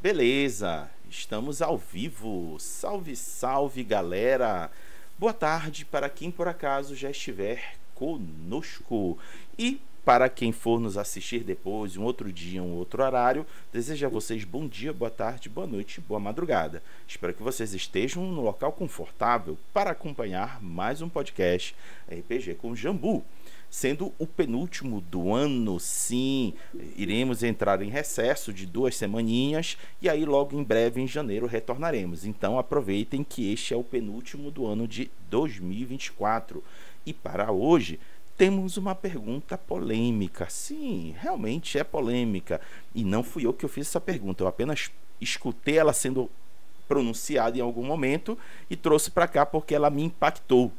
Beleza, estamos ao vivo. Salve, salve, galera. Boa tarde para quem por acaso já estiver conosco. E para quem for nos assistir depois, um outro dia, um outro horário, desejo a vocês bom dia, boa tarde, boa noite, boa madrugada. Espero que vocês estejam no local confortável para acompanhar mais um podcast RPG com Jambu. Sendo o penúltimo do ano, sim, iremos entrar em recesso de 2 semaninhas e aí logo em breve, em janeiro, retornaremos. Então aproveitem que este é o penúltimo do ano de 2024. E para hoje, temos uma pergunta polêmica. Sim, realmente é polêmica. E não fui eu que fiz essa pergunta, eu apenas escutei ela sendo pronunciada em algum momento e trouxe para cá porque ela me impactou.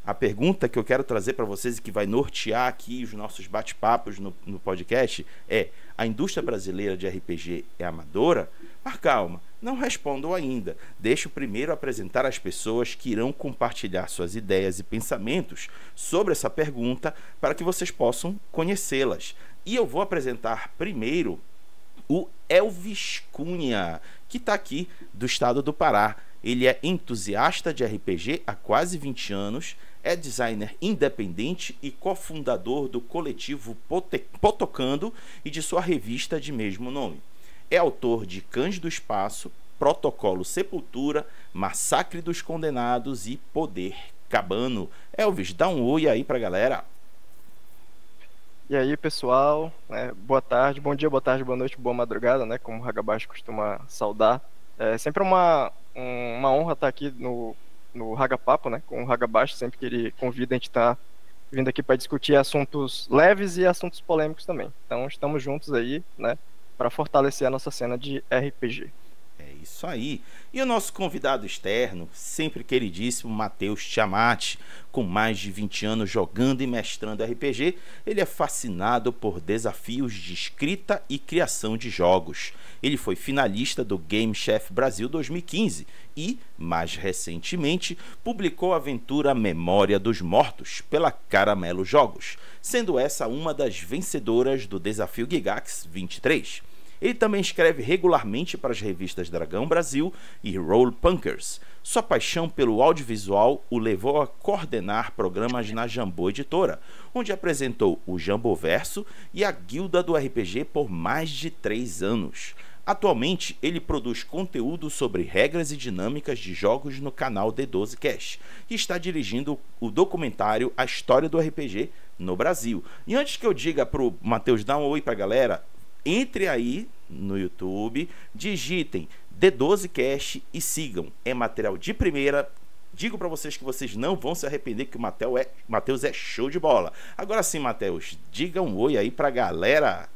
A pergunta que eu quero trazer para vocês e que vai nortear aqui os nossos bate-papos no podcast é: a indústria brasileira de RPG é amadora? Mas calma, não respondo ainda. Deixo primeiro apresentar as pessoas que irão compartilhar suas ideias e pensamentos sobre essa pergunta para que vocês possam conhecê-las. E eu vou apresentar primeiro o Elvis Cunha, que está aqui do estado do Pará. Ele é entusiasta de RPG há quase 20 anos, é designer independente e cofundador do coletivo Potocando e de sua revista de mesmo nome. É autor de Cães do Espaço, Protocolo Sepultura, Massacre dos Condenados e Poder Cabano. Elvis, dá um oi aí pra galera. E aí, pessoal, boa tarde, bom dia, boa tarde, boa noite, boa madrugada, né, como o Hagabashi costuma saudar. É sempre uma honra estar aqui no Hagapapo, né, com o Hagabashi. Sempre que ele convida, a gente está vindo aqui para discutir assuntos leves e assuntos polêmicos também. Então, estamos juntos aí, né, para fortalecer a nossa cena de RPG. É isso aí. E o nosso convidado externo, sempre queridíssimo, Matheus Tiamat, com mais de 20 anos jogando e mestrando RPG, ele é fascinado por desafios de escrita e criação de jogos. Ele foi finalista do Game Chef Brasil 2015 e, mais recentemente, publicou a aventura Memória dos Mortos pela Caramelo Jogos, sendo essa uma das vencedoras do Desafio Gigax 23. Ele também escreve regularmente para as revistas Dragão Brasil e Roll Punkers. Sua paixão pelo audiovisual o levou a coordenar programas na Jambô Editora, onde apresentou o Jamboverso e a Guilda do RPG por mais de 3 anos. Atualmente, ele produz conteúdo sobre regras e dinâmicas de jogos no canal D12Cast e está dirigindo o documentário A História do RPG no Brasil. E antes que eu diga para o Matheus dar um oi para a galera, entre aí no YouTube, digitem D12Cast e sigam. É material de primeira. Digo para vocês que vocês não vão se arrepender, que o Matheus é show de bola. Agora sim, Matheus, diga um oi aí pra galera.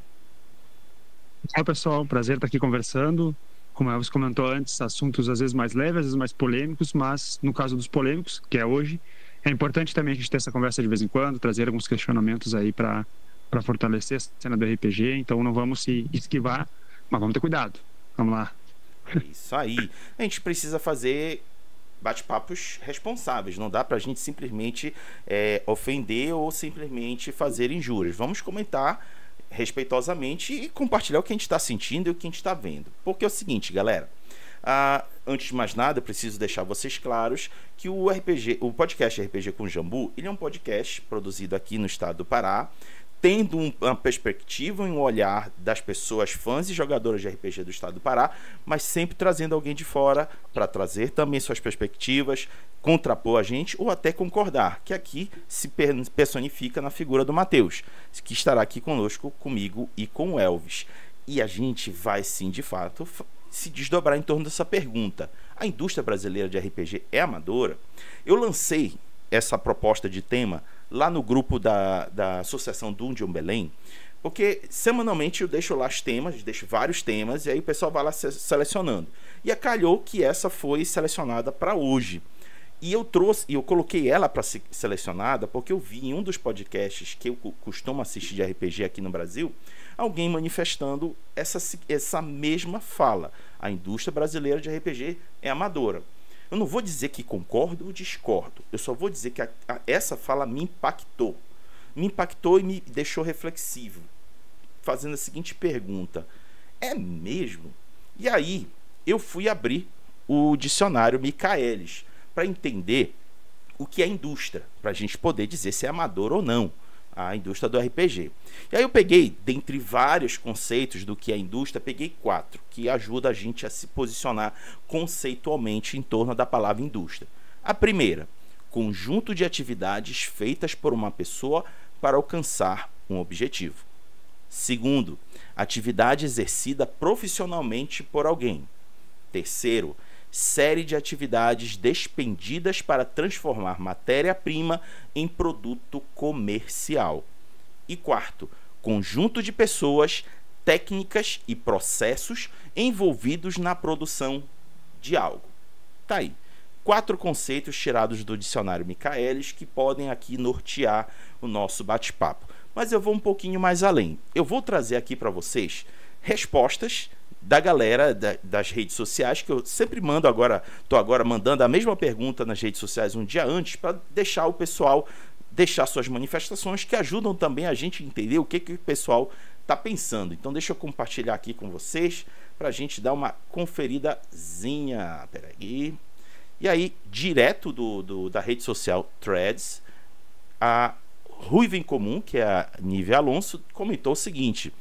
Olá, pessoal, prazer estar aqui conversando. Como o Elvis comentou antes, assuntos às vezes mais leves, às vezes mais polêmicos, mas no caso dos polêmicos, que é hoje, é importante também a gente ter essa conversa de vez em quando, trazer alguns questionamentos aí para fortalecer a cena do RPG. Então não vamos se esquivar, mas vamos ter cuidado. Vamos lá. É isso aí. A gente precisa fazer bate-papos responsáveis. Não dá pra gente simplesmente ofender ou simplesmente fazer injúrias. Vamos comentar respeitosamente e compartilhar o que a gente está sentindo e o que a gente está vendo. Porque é o seguinte, galera. Antes de mais nada, eu preciso deixar vocês claros que o podcast RPG com Jambu, ele é um podcast produzido aqui no estado do Pará, tendo uma perspectiva e um olhar das pessoas fãs e jogadoras de RPG do estado do Pará, mas sempre trazendo alguém de fora para trazer também suas perspectivas, contrapor a gente ou até concordar, que aqui se personifica na figura do Matheus, que estará aqui conosco, comigo e com o Elvis. E a gente vai sim, de fato, se desdobrar em torno dessa pergunta: a indústria brasileira de RPG é amadora? Eu lancei essa proposta de tema lá no grupo da Associação Dungeon Belém, porque semanalmente eu deixo lá os temas, deixo vários temas, e aí o pessoal vai lá selecionando. E calhou que essa foi selecionada para hoje. E eu coloquei ela para ser selecionada porque eu vi em um dos podcasts que eu costumo assistir de RPG aqui no Brasil, alguém manifestando essa mesma fala: a indústria brasileira de RPG é amadora. Eu não vou dizer que concordo ou discordo, eu só vou dizer que essa fala me impactou e me deixou reflexivo, fazendo a seguinte pergunta: é mesmo? E aí eu fui abrir o dicionário Michaelis para entender o que é indústria, para a gente poder dizer se é amador ou não a indústria do RPG. E aí eu peguei, dentre vários conceitos do que é indústria, peguei 4, que ajudam a gente a se posicionar conceitualmente em torno da palavra indústria. A primeira, conjunto de atividades feitas por uma pessoa para alcançar um objetivo. Segundo, atividade exercida profissionalmente por alguém. Terceiro, série de atividades despendidas para transformar matéria-prima em produto comercial. E quarto, conjunto de pessoas, técnicas e processos envolvidos na produção de algo. Tá aí. 4 conceitos tirados do dicionário Michaelis que podem aqui nortear o nosso bate-papo. Mas eu vou um pouquinho mais além. Eu vou trazer aqui para vocês respostas da galera das redes sociais, que eu sempre mando agora, estou agora mandando a mesma pergunta nas redes sociais um dia antes, para deixar o pessoal deixar suas manifestações, que ajudam também a gente a entender o que o pessoal está pensando. Então deixa eu compartilhar aqui com vocês, para a gente dar uma conferidazinha. Peraí. E aí, direto da rede social Threads, a Ruiva em Comum, que é a Nívia Alonso, comentou o seguinte: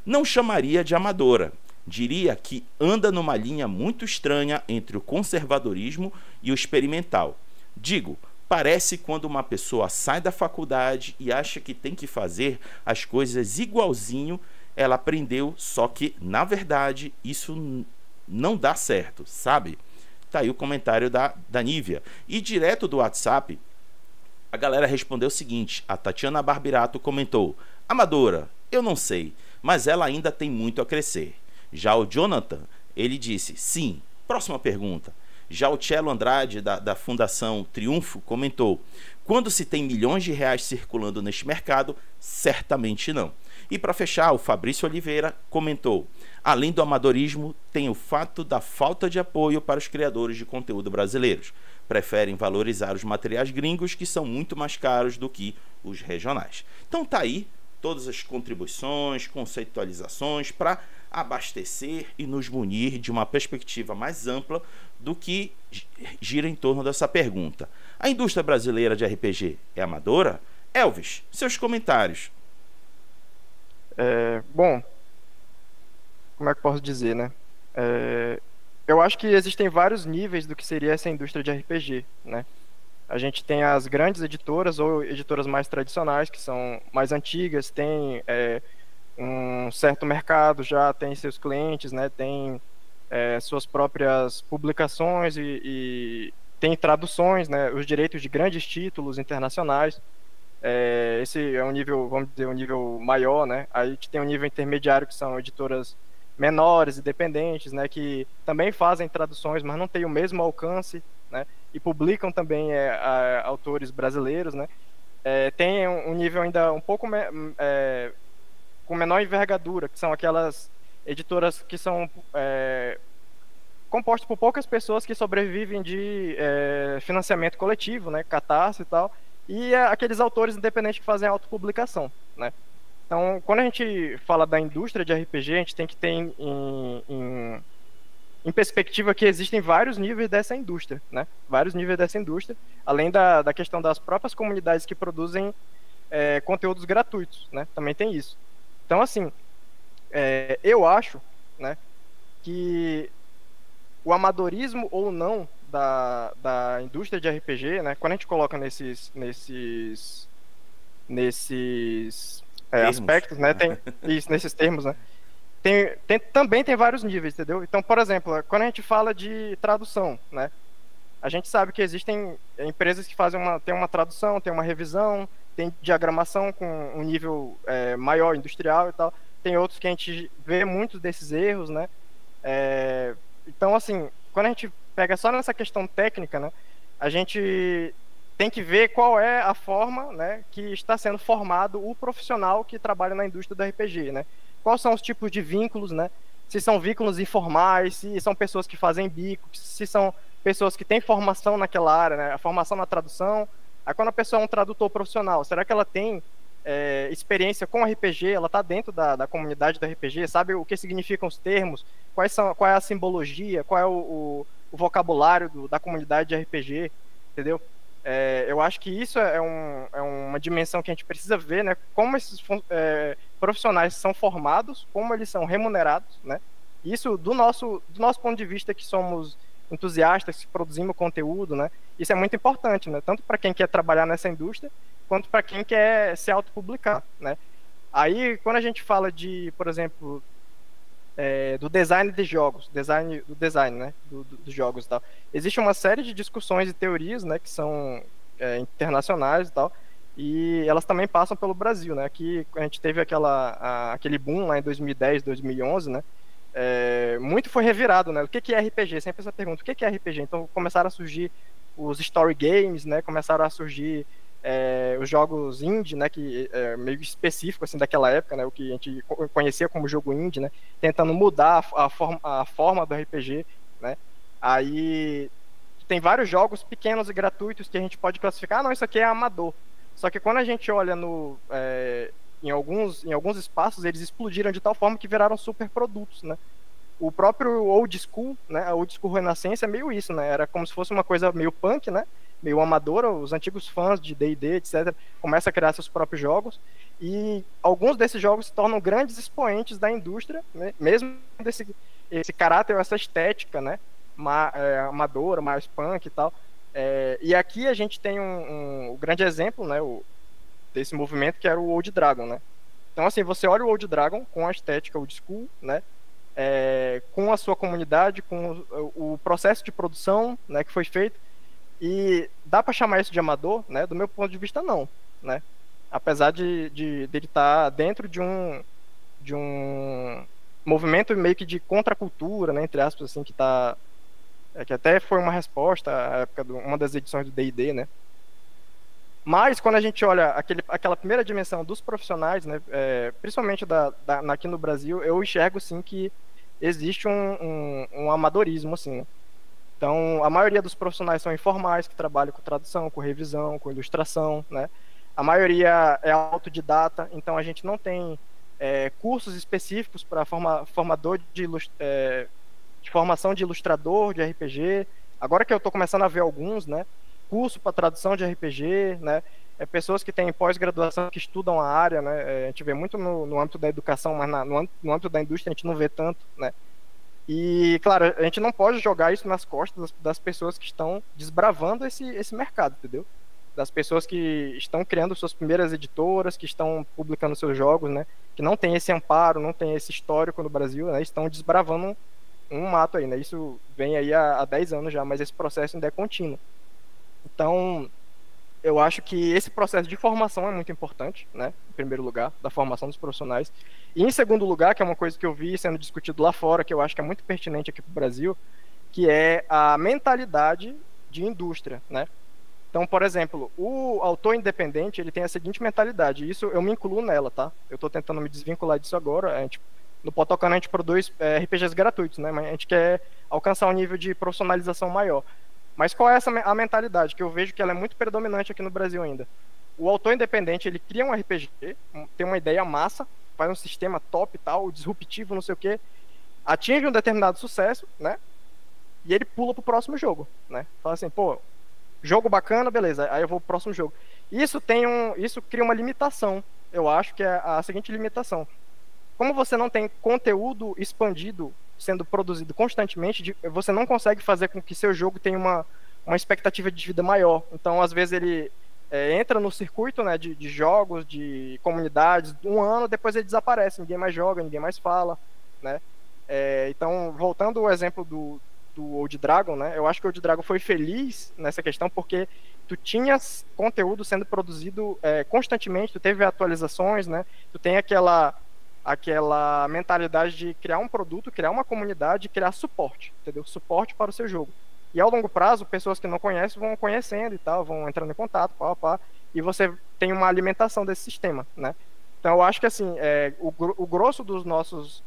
não chamaria de amadora, diria que anda numa linha muito estranha entre o conservadorismo e o experimental. Digo, parece quando uma pessoa sai da faculdade e acha que tem que fazer as coisas igualzinho ela aprendeu, só que, na verdade, isso não dá certo, sabe? Tá aí o comentário da Nívia. E direto do WhatsApp, a galera respondeu o seguinte: a Tatiana Barbirato comentou: amadora, eu não sei, mas ela ainda tem muito a crescer. Já o Jonathan, ele disse: sim. Próxima pergunta. Já o Cello Andrade, da Fundação Triunfo, comentou: quando se tem milhões de reais circulando neste mercado, certamente não. E para fechar, o Fabrício Oliveira comentou: além do amadorismo, tem o fato da falta de apoio para os criadores de conteúdo brasileiros. Preferem valorizar os materiais gringos, que são muito mais caros do que os regionais. Então tá aí todas as contribuições, conceitualizações para abastecer e nos munir de uma perspectiva mais ampla do que gira em torno dessa pergunta. A indústria brasileira de RPG é amadora? Elvis, seus comentários. Bom, como é que eu posso dizer, né? Eu acho que existem vários níveis do que seria essa indústria de RPG, né? A gente tem as grandes editoras ou editoras mais tradicionais, que são mais antigas, tem um certo mercado, já tem seus clientes, né? Tem suas próprias publicações e tem traduções, né? Os direitos de grandes títulos internacionais. Esse é um nível, vamos dizer, um nível maior, né? Aí a gente tem um nível intermediário, que são editoras menores, independentes, né? Que também fazem traduções, mas não têm o mesmo alcance, né? E publicam também autores brasileiros, né? Tem um nível ainda um pouco com menor envergadura, que são aquelas editoras que são compostas por poucas pessoas que sobrevivem de financiamento coletivo, né? Catarse e tal, e aqueles autores independentes que fazem autopublicação, né? Então, quando a gente fala da indústria de RPG, a gente tem que ter em perspectiva que existem vários níveis dessa indústria, né? Vários níveis dessa indústria, além da questão das próprias comunidades que produzem conteúdos gratuitos, né? Também tem isso. Então, assim, eu acho, né, que o amadorismo ou não da indústria de RPG, né? Quando a gente coloca nesses aspectos, né? Tem isso, nesses termos, né? Também tem vários níveis, entendeu? Então, por exemplo, quando a gente fala de tradução, né? A gente sabe que existem empresas que tem uma tradução, tem uma revisão, tem diagramação com um nível maior, industrial e tal. Tem outros que a gente vê muitos desses erros, né? Então, assim, quando a gente pega só nessa questão técnica, né? A gente tem que ver qual é a forma, né, que está sendo formado o profissional que trabalha na indústria do RPG, né? Quais são os tipos de vínculos, né? Se são vínculos informais, se são pessoas que fazem bico, se são pessoas que têm formação naquela área, né? A formação na tradução. Aí quando a pessoa é um tradutor profissional, será que ela tem experiência com RPG, ela está dentro da comunidade do RPG, sabe o que significam os termos, qual é a simbologia, qual é o vocabulário da comunidade de RPG, entendeu? Eu acho que isso é uma dimensão que a gente precisa ver, né? Como esses profissionais são formados, como eles são remunerados, né? Isso do nosso ponto de vista, que somos entusiastas, que produzimos conteúdo, né? Isso é muito importante, né? Tanto para quem quer trabalhar nessa indústria, quanto para quem quer se autopublicar, né? Aí, quando a gente fala de, por exemplo, do design de jogos, né? Dos jogos e tal, existe uma série de discussões e teorias, né? Que são internacionais e tal, e elas também passam pelo Brasil, né? Aqui a gente teve aquele boom lá em 2010, 2011, né? Muito foi revirado, né? O que é RPG? Sempre essa pergunta, o que é RPG? Então começaram a surgir os story games, né? Começaram a surgir os jogos indie, né? Que meio específico assim daquela época, né? O que a gente conhecia como jogo indie, né? Tentando mudar a forma do RPG, né? Aí tem vários jogos pequenos e gratuitos que a gente pode classificar, não, isso aqui é amador. Só que quando a gente olha em alguns espaços, eles explodiram de tal forma que viraram super produtos, né? O próprio old school, né? A old school renascença é meio isso, né? Era como se fosse uma coisa meio punk, né? Meio amadora. Os antigos fãs de D&D, etc., começam a criar seus próprios jogos, e alguns desses jogos se tornam grandes expoentes da indústria, né? Mesmo esse caráter, essa estética, né? Amadora, mais punk e tal. E aqui a gente tem um grande exemplo, né? Desse movimento, que era o Old Dragon, né? Então, assim, você olha o Old Dragon com a estética old school, né? Com a sua comunidade, com o processo de produção, né, que foi feito, e dá para chamar isso de amador, né? Do meu ponto de vista, não, né? Apesar de ele estar dentro de um movimento meio que de contracultura, né, entre aspas, assim, que até foi uma resposta à época de uma das edições do D&D, né? Mas quando a gente olha aquela primeira dimensão dos profissionais, né, principalmente aqui no Brasil, eu enxergo sim que existe um amadorismo, assim, né? Então, a maioria dos profissionais são informais, que trabalham com tradução, com revisão, com ilustração, né? A maioria é autodidata, então a gente não tem cursos específicos para formador de formação de ilustrador de RPG. Agora que eu estou começando a ver alguns, né? Curso para tradução de RPG, né? Pessoas que têm pós-graduação, que estudam a área, né? A gente vê muito no âmbito da educação, mas no âmbito da indústria a gente não vê tanto, né? E, claro, a gente não pode jogar isso nas costas das pessoas que estão desbravando esse mercado, entendeu? Das pessoas que estão criando suas primeiras editoras, que estão publicando seus jogos, né? Que não tem esse amparo, não tem esse histórico no Brasil, né? Estão desbravando um mato aí, né? Isso vem aí há 10 anos já, mas esse processo ainda é contínuo. Então, eu acho que esse processo de formação é muito importante, né? Em primeiro lugar, da formação dos profissionais. E em segundo lugar, que é uma coisa que eu vi sendo discutido lá fora, que eu acho que é muito pertinente aqui para o Brasil, que é a mentalidade de indústria, né? Então, por exemplo, o autor independente, ele tem a seguinte mentalidade, e isso eu me incluo nela, tá? Eu estou tentando me desvincular disso agora. No Potocano a gente produz RPGs gratuitos, né? Mas a gente quer alcançar um nível de profissionalização maior. Mas qual é a mentalidade? Que eu vejo que ela é muito predominante aqui no Brasil ainda. O autor independente, ele cria um RPG, tem uma ideia massa, faz um sistema top e tal, disruptivo, não sei o quê, atinge um determinado sucesso, né? E ele pula pro próximo jogo, né? Fala assim, pô, jogo bacana, beleza, aí eu vou pro próximo jogo. Isso cria uma limitação, eu acho que é a seguinte limitação. Como você não tem conteúdo expandido sendo produzido constantemente, você não consegue fazer com que seu jogo tenha uma expectativa de vida maior. Então, às vezes, ele entra no circuito, né, de jogos, de comunidades, um ano, depois ele desaparece, ninguém mais joga, ninguém mais fala, né? Então, voltando ao exemplo do Old Dragon, né, eu acho que o Old Dragon foi feliz nessa questão porque tu tinhas conteúdo sendo produzido constantemente, tu teve atualizações, né, tu tem aquela mentalidade de criar um produto, criar uma comunidade, criar suporte, entendeu? Suporte para o seu jogo. E ao longo prazo, pessoas que não conhecem vão conhecendo e tal, vão entrando em contato, e você tem uma alimentação desse sistema, né? Então eu acho que assim, o grosso dos nossos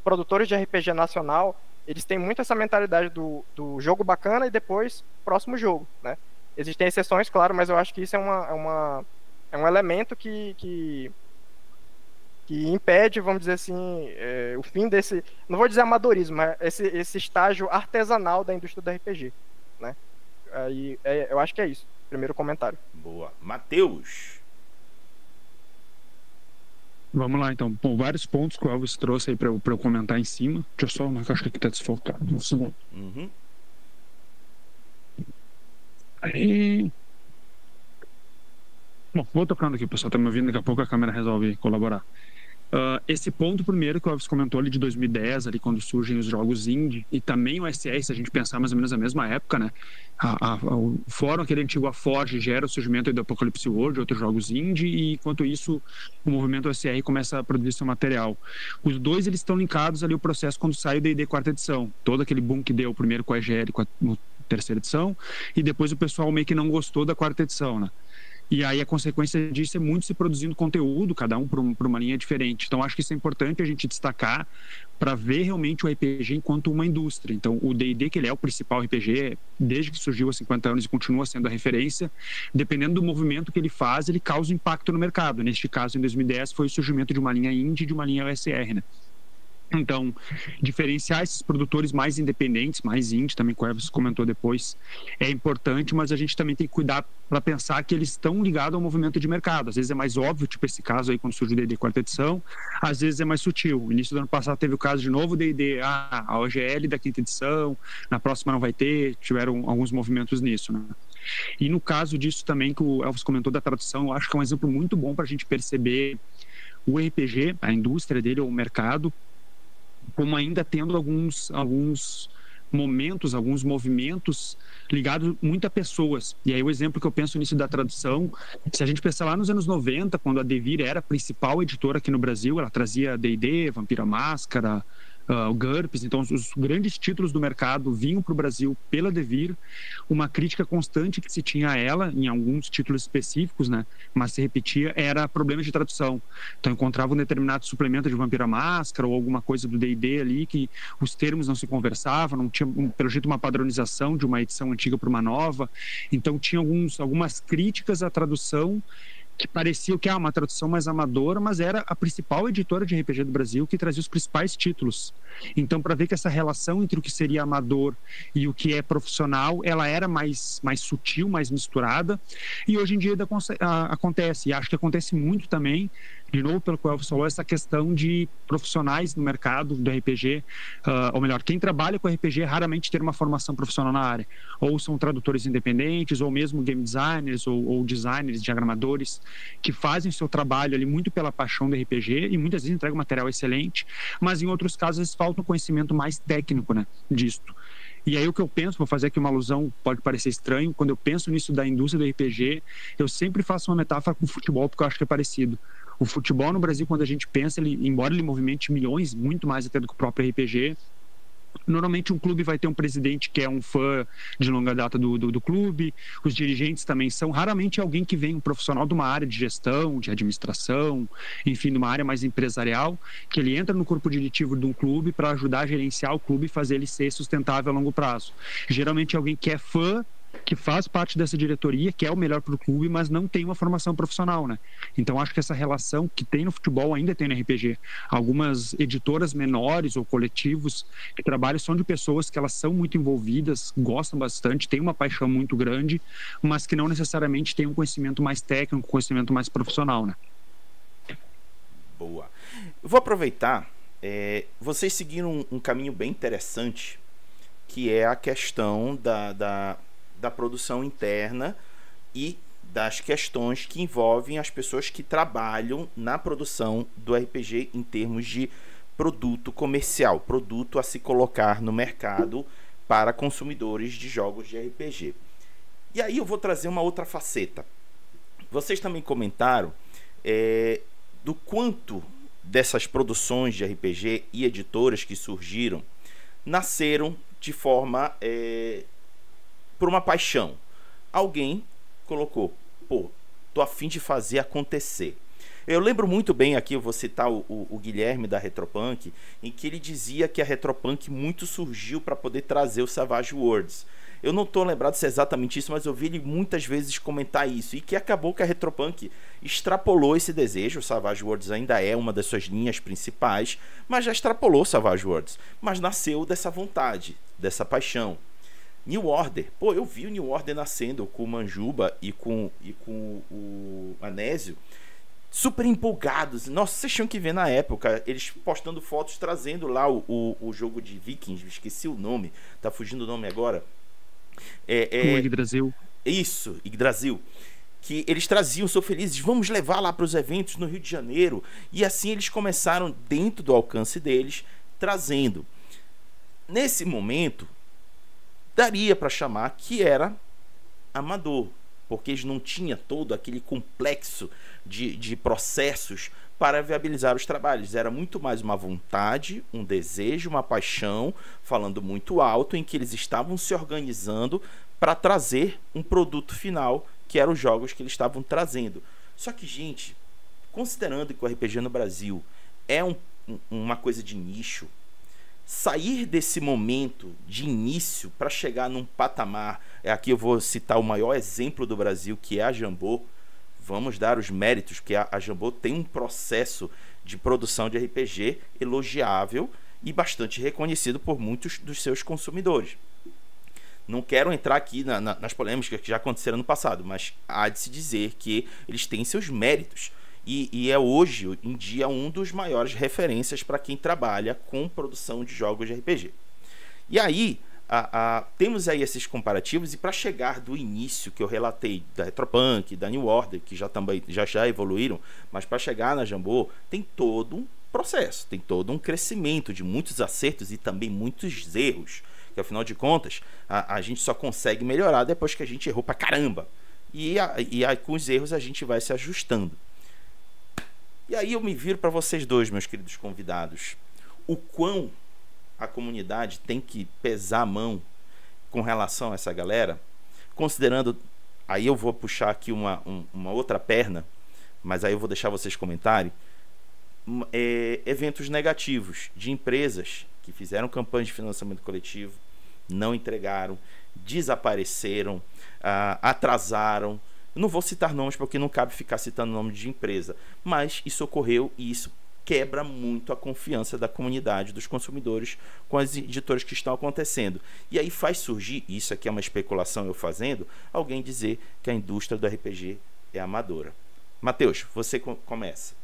produtores de RPG nacional, eles têm muito essa mentalidade do jogo bacana e depois próximo jogo, né? Existem exceções, claro, mas eu acho que isso é é um elemento que impede, vamos dizer assim, o fim desse, não vou dizer amadorismo, mas esse estágio artesanal da indústria do RPG, né? Aí, eu acho que é isso. Primeiro comentário. Boa. Matheus. Vamos lá, então. Bom, vários pontos que o Elvis trouxe aí para eu comentar em cima. Deixa eu só marcar, acho que aqui tá desfocado. Um segundo. Uhum. Aí. Bom, vou tocando aqui, o pessoal tá me ouvindo, daqui a pouco a câmera resolve colaborar. Esse ponto primeiro que o Elvis comentou ali de 2010, ali quando surgem os jogos indie, e também o SR, se a gente pensar mais ou menos na mesma época, né? O fórum, aquele antigo Forge, gera o surgimento do Apocalypse World, outros jogos indie, e enquanto isso o movimento SR começa a produzir seu material. Os dois, eles estão linkados ali o processo quando sai o D&D quarta edição, todo aquele boom que deu primeiro com a EGL, com a terceira edição, e depois o pessoal meio que não gostou da quarta edição, né? E aí a consequência disso é muito se produzindo conteúdo, cada um por uma linha diferente. Então acho que isso é importante a gente destacar para ver realmente o RPG enquanto uma indústria. Então o D&D, que ele é o principal RPG desde que surgiu há 50 anos e continua sendo a referência, dependendo do movimento que ele faz, ele causa impacto no mercado. Neste caso, em 2010, foi o surgimento de uma linha indie e de uma linha OSR, né? Então, diferenciar esses produtores mais independentes, mais indie, também que o Elvis comentou depois, é importante, mas a gente também tem que cuidar para pensar que eles estão ligados ao movimento de mercado. Às vezes é mais óbvio, tipo esse caso aí quando surge o D&D quarta edição, às vezes é mais sutil. No início do ano passado teve o caso de novo D&D, a OGL da quinta edição, na próxima não vai ter, tiveram alguns movimentos nisso, né? E no caso disso também que o Elvis comentou da tradução, eu acho que é um exemplo muito bom para a gente perceber o RPG, a indústria dele ou o mercado, como ainda tendo alguns momentos, alguns movimentos ligados muito a pessoas. E aí o exemplo que eu penso nisso da tradução, se a gente pensar lá nos anos 90, quando a Devir era a principal editora aqui no Brasil, ela trazia D&D, Vampira Máscara, o GURPS, então os grandes títulos do mercado vinham para o Brasil pela Devir, uma crítica constante que se tinha a ela, em alguns títulos específicos, né, mas se repetia, era problemas de tradução. Então encontrava um determinado suplemento de Vampira Máscara ou alguma coisa do D&D ali que os termos não se conversavam, não tinha, pelo jeito, uma padronização de uma edição antiga para uma nova, então tinha algumas críticas à tradução que parecia que uma tradução mais amadora, mas era a principal editora de RPG do Brasil que trazia os principais títulos. Então, para ver que essa relação entre o que seria amador e o que é profissional, ela era mais sutil, mais misturada, e hoje em dia acontece, e acho que acontece muito também, de novo, pelo que o Elvis falou, essa questão de profissionais no mercado do RPG, ou melhor, quem trabalha com RPG raramente tem uma formação profissional na área, ou são tradutores independentes, ou mesmo game designers, ou designers, diagramadores, que fazem o seu trabalho ali muito pela paixão do RPG e muitas vezes entregam material excelente, mas em outros casos eles faltam conhecimento mais técnico, né, disto. E aí o que eu penso, vou fazer aqui uma alusão, pode parecer estranho, quando eu penso nisso da indústria do RPG, eu sempre faço uma metáfora com o futebol, porque eu acho que é parecido. O futebol no Brasil, quando a gente pensa, embora ele movimente milhões, muito mais até do que o próprio RPG, normalmente um clube vai ter um presidente que é um fã de longa data do clube, os dirigentes também são, raramente alguém que vem, um profissional de uma área de gestão, de administração, enfim, de uma área mais empresarial, que ele entra no corpo diretivo de um clube para ajudar a gerenciar o clube e fazer ele ser sustentável a longo prazo. Geralmente é alguém que é fã, que faz parte dessa diretoria, que é o melhor para o clube, mas não tem uma formação profissional, né? Então acho que essa relação que tem no futebol ainda tem no RPG. Algumas editoras menores ou coletivos que trabalham são de pessoas que elas são muito envolvidas, gostam bastante, têm uma paixão muito grande, mas que não necessariamente têm um conhecimento mais técnico, um conhecimento mais profissional, né? Boa. Eu vou aproveitar, vocês seguiram um caminho bem interessante, que é a questão da produção interna e das questões que envolvem as pessoas que trabalham na produção do RPG em termos de produto comercial, produto a se colocar no mercado para consumidores de jogos de RPG. E aí eu vou trazer uma outra faceta. Vocês também comentaram do quanto dessas produções de RPG e editoras que surgiram nasceram de forma por uma paixão. Alguém colocou, tô a fim de fazer acontecer. Eu lembro muito bem aqui, eu vou citar o Guilherme da Retropunk, em que ele dizia que a Retropunk muito surgiu para poder trazer o Savage Worlds. Eu não tô lembrado se é exatamente isso, mas eu vi ele muitas vezes comentar isso. E que acabou que a Retropunk extrapolou esse desejo. O Savage Worlds ainda é uma das suas linhas principais, mas já extrapolou o Savage Worlds. Mas nasceu dessa vontade, dessa paixão. New Order. Pô, eu vi o New Order nascendo com o Manjuba e com o Anésio. Super empolgados. Nossa, vocês tinham que ver na época eles postando fotos, trazendo lá o jogo de Vikings. Esqueci o nome, tá fugindo o nome agora. O Yggdrasil. Isso, Yggdrasil. Que eles traziam, sou felizes, vamos levar lá para os eventos no Rio de Janeiro. E assim eles começaram, dentro do alcance deles, trazendo. Nesse momento, daria para chamar que era amador, porque eles não tinham todo aquele complexo de processos para viabilizar os trabalhos. Era muito mais uma vontade, um desejo, uma paixão, falando muito alto, em que eles estavam se organizando para trazer um produto final, que eram os jogos que eles estavam trazendo. Só que, gente, considerando que o RPG no Brasil é uma coisa de nicho, sair desse momento de início para chegar num patamar, aqui eu vou citar o maior exemplo do Brasil, que é a Jambô. Vamos dar os méritos, porque a Jambô tem um processo de produção de RPG elogiável e bastante reconhecido por muitos dos seus consumidores. Não quero entrar aqui nas polêmicas que já aconteceram no passado, mas há de se dizer que eles têm seus méritos. E é hoje em dia um dos maiores referências para quem trabalha com produção de jogos de RPG. E aí temos aí esses comparativos, e para chegar do início que eu relatei da Retropunk, da New Order, que já evoluíram, mas para chegar na Jambô tem todo um processo, tem todo um crescimento de muitos acertos e também muitos erros, que afinal de contas a gente só consegue melhorar depois que a gente errou pra caramba, e aí com os erros a gente vai se ajustando. E aí eu me viro para vocês dois, meus queridos convidados, o quão a comunidade tem que pesar a mão com relação a essa galera, considerando, aí eu vou puxar aqui uma outra perna, mas aí eu vou deixar vocês comentarem, eventos negativos de empresas que fizeram campanhas de financiamento coletivo, não entregaram, desapareceram, atrasaram. Eu não vou citar nomes porque não cabe ficar citando nome de empresa, mas isso ocorreu e isso quebra muito a confiança da comunidade, dos consumidores com as editoras que estão acontecendo. E aí faz surgir, isso aqui é uma especulação eu fazendo, alguém dizer que a indústria do RPG é amadora. Matheus, você começa.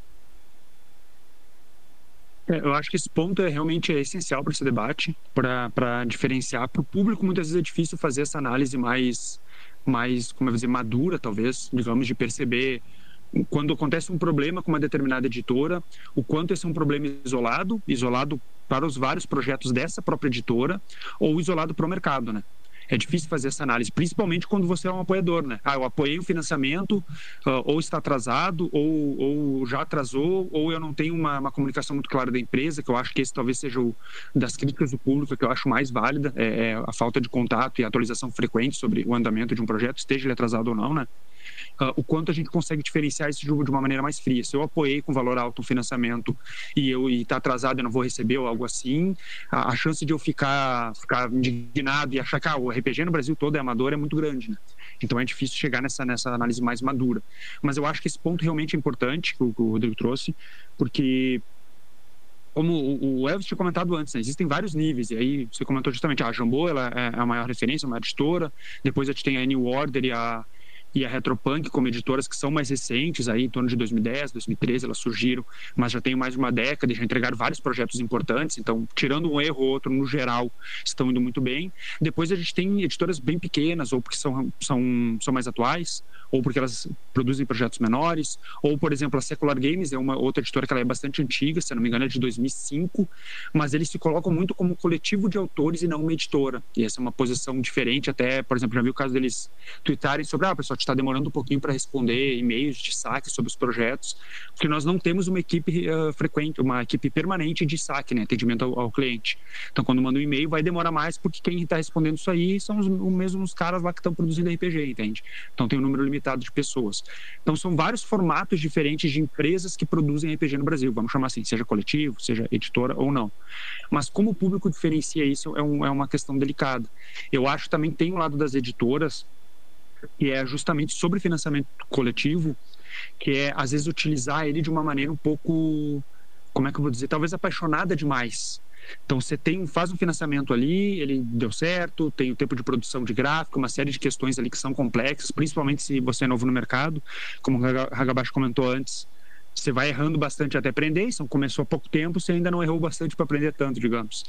Eu acho que esse ponto realmente essencial para esse debate, para diferenciar. Para o público, muitas vezes é difícil fazer essa análise mais como eu vou dizer, madura, talvez, digamos, de perceber quando acontece um problema com uma determinada editora, o quanto esse é um problema isolado para os vários projetos dessa própria editora, ou isolado para o mercado, né? É difícil fazer essa análise, principalmente quando você é um apoiador, né? Eu apoiei o financiamento, ou está atrasado, ou já atrasou, ou eu não tenho uma comunicação muito clara da empresa, que eu acho que esse talvez seja das críticas do público que eu acho mais válida, é a falta de contato e atualização frequente sobre o andamento de um projeto, esteja ele atrasado ou não, né? O quanto a gente consegue diferenciar esse jogo de uma maneira mais fria. Se eu apoiei com valor alto um financiamento e está atrasado e não vou receber ou algo assim, a chance de eu ficar indignado e achar que o RPG no Brasil todo é amador é muito grande, né? Então é difícil chegar nessa análise mais madura. Mas eu acho que esse ponto realmente é importante que o Rodrigo trouxe, porque como o Elvis tinha comentado antes, né, existem vários níveis, e aí você comentou justamente, a Jambô ela é a maior referência, a maior editora, depois a gente tem a New Order e a Retropunk como editoras que são mais recentes, aí em torno de 2010, 2013 elas surgiram, mas já tem mais de uma década e já entregaram vários projetos importantes, então tirando um erro ou outro, no geral, estão indo muito bem. Depois a gente tem editoras bem pequenas, ou porque são mais atuais, ou porque elas produzem projetos menores, ou, por exemplo, a Secular Games é uma outra editora que ela é bastante antiga, se não me engano é de 2005, mas eles se colocam muito como coletivo de autores e não uma editora, e essa é uma posição diferente, até, por exemplo, já vi o caso deles tweetarem sobre, pessoal, gente está demorando um pouquinho para responder e-mails de saque sobre os projetos, porque nós não temos uma equipe frequente, uma equipe permanente de saque, né, atendimento ao cliente. Então, quando manda um e-mail, vai demorar mais, porque quem está respondendo isso aí são os mesmos caras lá que estão produzindo RPG, entende? Então, tem um número limitado de pessoas. Então, são vários formatos diferentes de empresas que produzem RPG no Brasil, vamos chamar assim, seja coletivo, seja editora ou não. Mas como o público diferencia isso é uma questão delicada. Eu acho também que tem um lado das editoras, que é justamente sobre financiamento coletivo, que é, às vezes, utilizar ele de uma maneira um pouco, como é que eu vou dizer, talvez apaixonada demais. Então, você faz um financiamento ali, ele deu certo, tem o tempo de produção de gráfico, uma série de questões ali que são complexas, principalmente se você é novo no mercado, como o Hagabashi comentou antes. Você vai errando bastante até aprender, então começou há pouco tempo, você ainda não errou bastante para aprender tanto, digamos.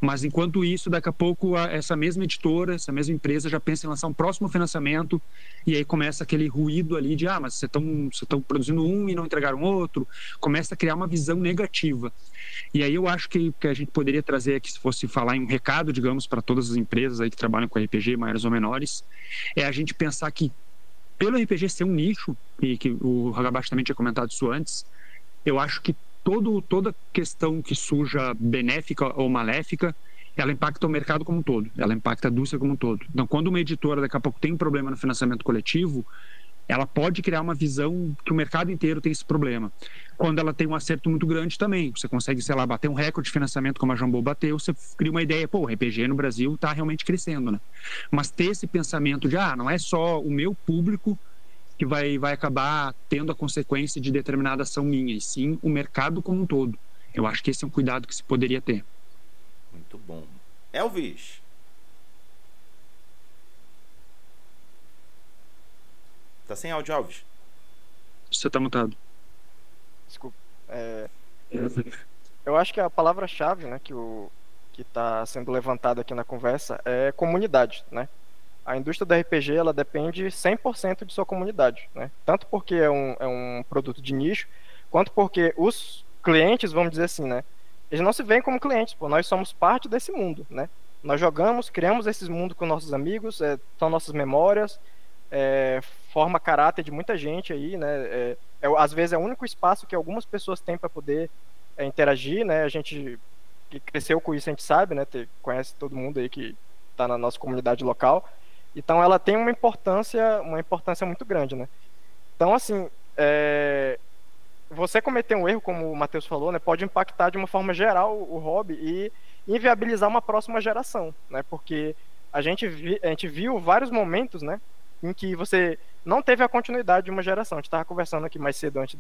Mas, enquanto isso, daqui a pouco, essa mesma editora, essa mesma empresa já pensa em lançar um próximo financiamento e aí começa aquele ruído ali de, mas vocês estão produzindo um e não entregaram outro. Começa a criar uma visão negativa. E aí eu acho que a gente poderia trazer aqui, se fosse falar em um recado, digamos, para todas as empresas aí que trabalham com RPG, maiores ou menores, é a gente pensar que, pelo RPG ser um nicho, e que o Hagabashi também tinha comentado isso antes, eu acho que toda questão que surja benéfica ou maléfica, ela impacta o mercado como um todo, ela impacta a indústria como um todo. Então, quando uma editora daqui a pouco tem um problema no financiamento coletivo, ela pode criar uma visão que o mercado inteiro tem esse problema. Quando ela tem um acerto muito grande também, você consegue, sei lá, bater um recorde de financiamento como a Jambô bateu, você cria uma ideia, o RPG no Brasil está realmente crescendo, né? Mas ter esse pensamento de, não é só o meu público que vai acabar tendo a consequência de determinada ação minha, e sim o mercado como um todo. Eu acho que esse é um cuidado que se poderia ter. Muito bom. Elvis. Tá sem áudio, Elvis? Você tá mutado. Desculpa. Eu acho que a palavra-chave, né, que está sendo levantada aqui na conversa é comunidade, né? A indústria do RPG, ela depende 100% de sua comunidade, né? Tanto porque é um produto de nicho, quanto porque os clientes, vamos dizer assim, né? Eles não se veem como clientes, nós somos parte desse mundo, né? Nós jogamos, criamos esses mundos com nossos amigos, são nossas memórias, forma caráter de muita gente aí, né? Às vezes é o único espaço que algumas pessoas têm para poder interagir, né? A gente que cresceu com isso, a gente sabe, né? Conhece todo mundo aí que está na nossa comunidade local. Então ela tem uma importância muito grande, né? Então, assim, você cometer um erro, como o Matheus falou, né, pode impactar de uma forma geral o hobby e inviabilizar uma próxima geração, né? Porque a gente viu vários momentos, né, em que você não teve a continuidade de uma geração. A gente estava conversando aqui mais cedo, antes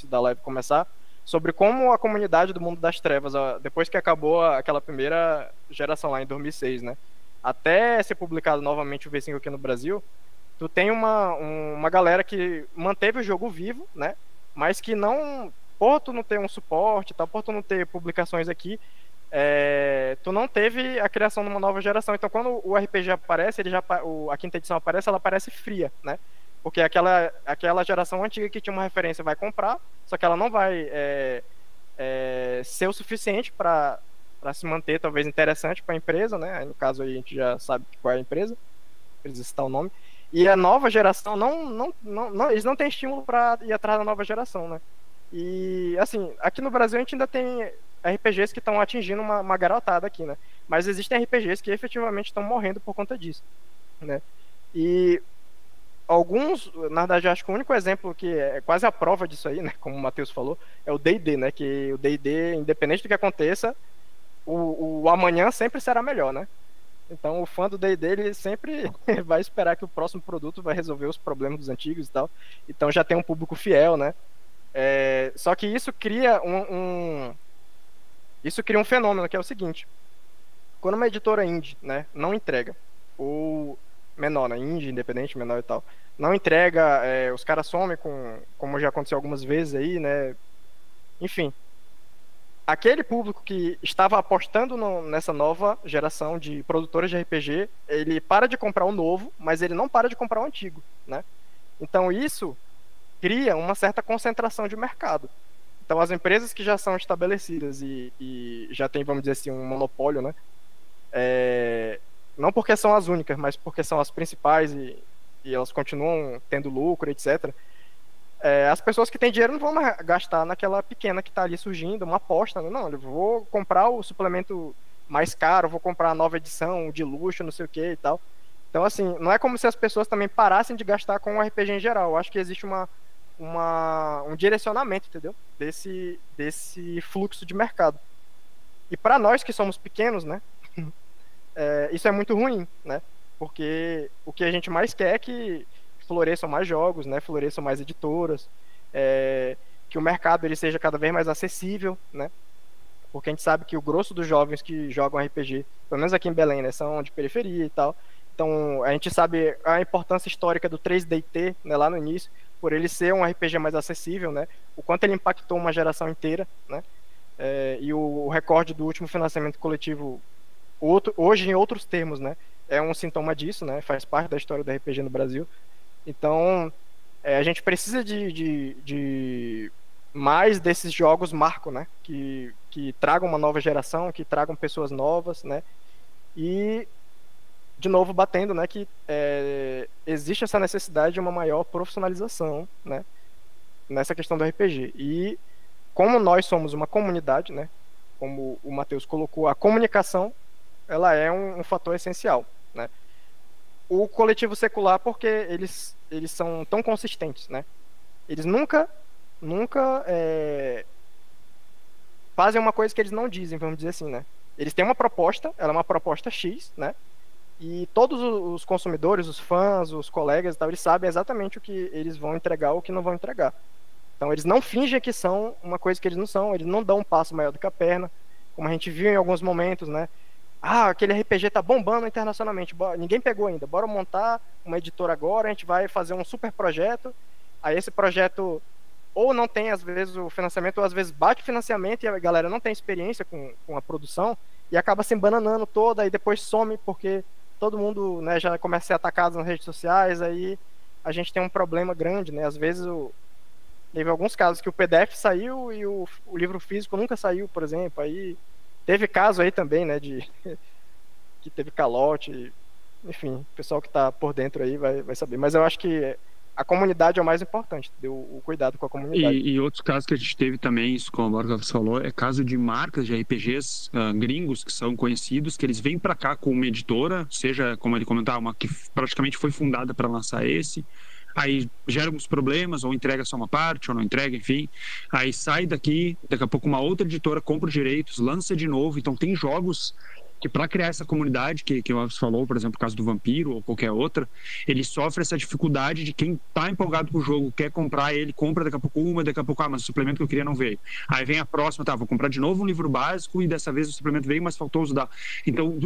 da live começar, sobre como a comunidade do Mundo das Trevas, depois que acabou aquela primeira geração lá em 2006, né, até ser publicado novamente o V5 aqui no Brasil, tu tem uma galera que manteve o jogo vivo, né? Mas que não, por tu não ter um suporte, tal, por tu não ter publicações aqui, tu não teve a criação de uma nova geração. Então, quando o RPG aparece, a quinta edição aparece, ela aparece fria, né? Porque aquela geração antiga que tinha uma referência vai comprar, só que ela não vai ser o suficiente para se manter, talvez, interessante para a empresa, né? No caso aí a gente já sabe qual é a empresa, precisa citar o nome. E a nova geração, eles não têm estímulo para ir atrás da nova geração, né? E, assim, aqui no Brasil a gente ainda tem RPGs que estão atingindo uma garotada aqui, né? Mas existem RPGs que efetivamente estão morrendo por conta disso, né? E alguns, na verdade, acho que o único exemplo que é quase a prova disso aí, né? Como o Matheus falou, é o D&D, né? Que o D&D, independente do que aconteça, o amanhã sempre será melhor, né? Então o fã do D&D, ele sempre vai esperar que o próximo produto vai resolver os problemas dos antigos e tal. Então já tem um público fiel, né? Só que isso cria um fenômeno, que é o seguinte: quando uma editora indie, né, não entrega, ou menor, né, indie, independente, menor e tal, não entrega, os caras somem, como já aconteceu algumas vezes aí, né? Enfim, aquele público que estava apostando nessa nova geração de produtores de RPG, ele para de comprar o novo, mas ele não para de comprar o antigo, né? Então isso cria uma certa concentração de mercado. Então as empresas que já são estabelecidas e já tem, vamos dizer assim, um monopólio, né? Não porque são as únicas, mas porque são as principais e elas continuam tendo lucro, etc. As pessoas que têm dinheiro não vão mais gastar naquela pequena que está ali surgindo, uma aposta, né? Não, eu vou comprar o suplemento mais caro, vou comprar a nova edição de luxo, não sei o que e tal. Então, assim, não é como se as pessoas também parassem de gastar com o RPG em geral. Eu acho que existe um direcionamento, entendeu? Desse fluxo de mercado. E para nós que somos pequenos, né? Isso é muito ruim, né? Porque o que a gente mais quer é que floresçam mais jogos, né? Floresçam mais editoras, que o mercado ele seja cada vez mais acessível, né? Porque a gente sabe que o grosso dos jovens que jogam RPG, pelo menos aqui em Belém, né, são de periferia e tal. Então, a gente sabe a importância histórica do 3DT, né, lá no início, por ele ser um RPG mais acessível, né? O quanto ele impactou uma geração inteira, né? E o recorde do último financiamento coletivo, hoje em outros termos, né? É um sintoma disso, né? Faz parte da história do RPG no Brasil. Então, a gente precisa de mais desses jogos marco, né? Que tragam uma nova geração, que tragam pessoas novas, né? E, de novo, batendo, né? Que existe essa necessidade de uma maior profissionalização, né? Nessa questão do RPG. E, como nós somos uma comunidade, né? Como o Matheus colocou, a comunicação, ela é um fator essencial, né? O coletivo secular, porque eles são tão consistentes, né? Eles nunca fazem uma coisa que eles não dizem, vamos dizer assim, né? Eles têm uma proposta, ela é uma proposta X, né? E todos os consumidores, os fãs, os colegas e tal, eles sabem exatamente o que eles vão entregar ou o que não vão entregar. Então eles não fingem que são uma coisa que eles não são, eles não dão um passo maior do que a perna, como a gente viu em alguns momentos, né? Aquele RPG tá bombando internacionalmente, ninguém pegou ainda, bora montar uma editora agora, a gente vai fazer um super projeto, aí esse projeto ou não tem, às vezes, o financiamento, ou às vezes bate o financiamento e a galera não tem experiência com a produção, e acaba se embananando toda, e depois some, porque todo mundo, né, já começa a ser atacado nas redes sociais, aí a gente tem um problema grande, né, às vezes teve alguns casos que o PDF saiu e o livro físico nunca saiu, por exemplo, aí teve caso aí também, né, que teve calote, enfim, o pessoal que está por dentro aí vai saber. Mas eu acho que a comunidade é o mais importante, deu o cuidado com a comunidade. E outros casos que a gente teve também, isso como o Borges falou, é caso de marcas de RPGs gringos que são conhecidos, que eles vêm para cá com uma editora, seja, como ele comentava, uma que praticamente foi fundada para lançar esse, aí gera alguns problemas, ou entrega só uma parte, ou não entrega, enfim. Aí sai daqui, daqui a pouco uma outra editora compra os direitos, lança de novo. Então tem jogos que para criar essa comunidade, que o Alves falou, por exemplo, o caso do Vampiro ou qualquer outra, ele sofre essa dificuldade de quem tá empolgado com o jogo, quer comprar ele, compra daqui a pouco uma, daqui a pouco, mas o suplemento que eu queria não veio. Aí vem a próxima, vou comprar de novo um livro básico e dessa vez o suplemento veio, mas faltou usar. Então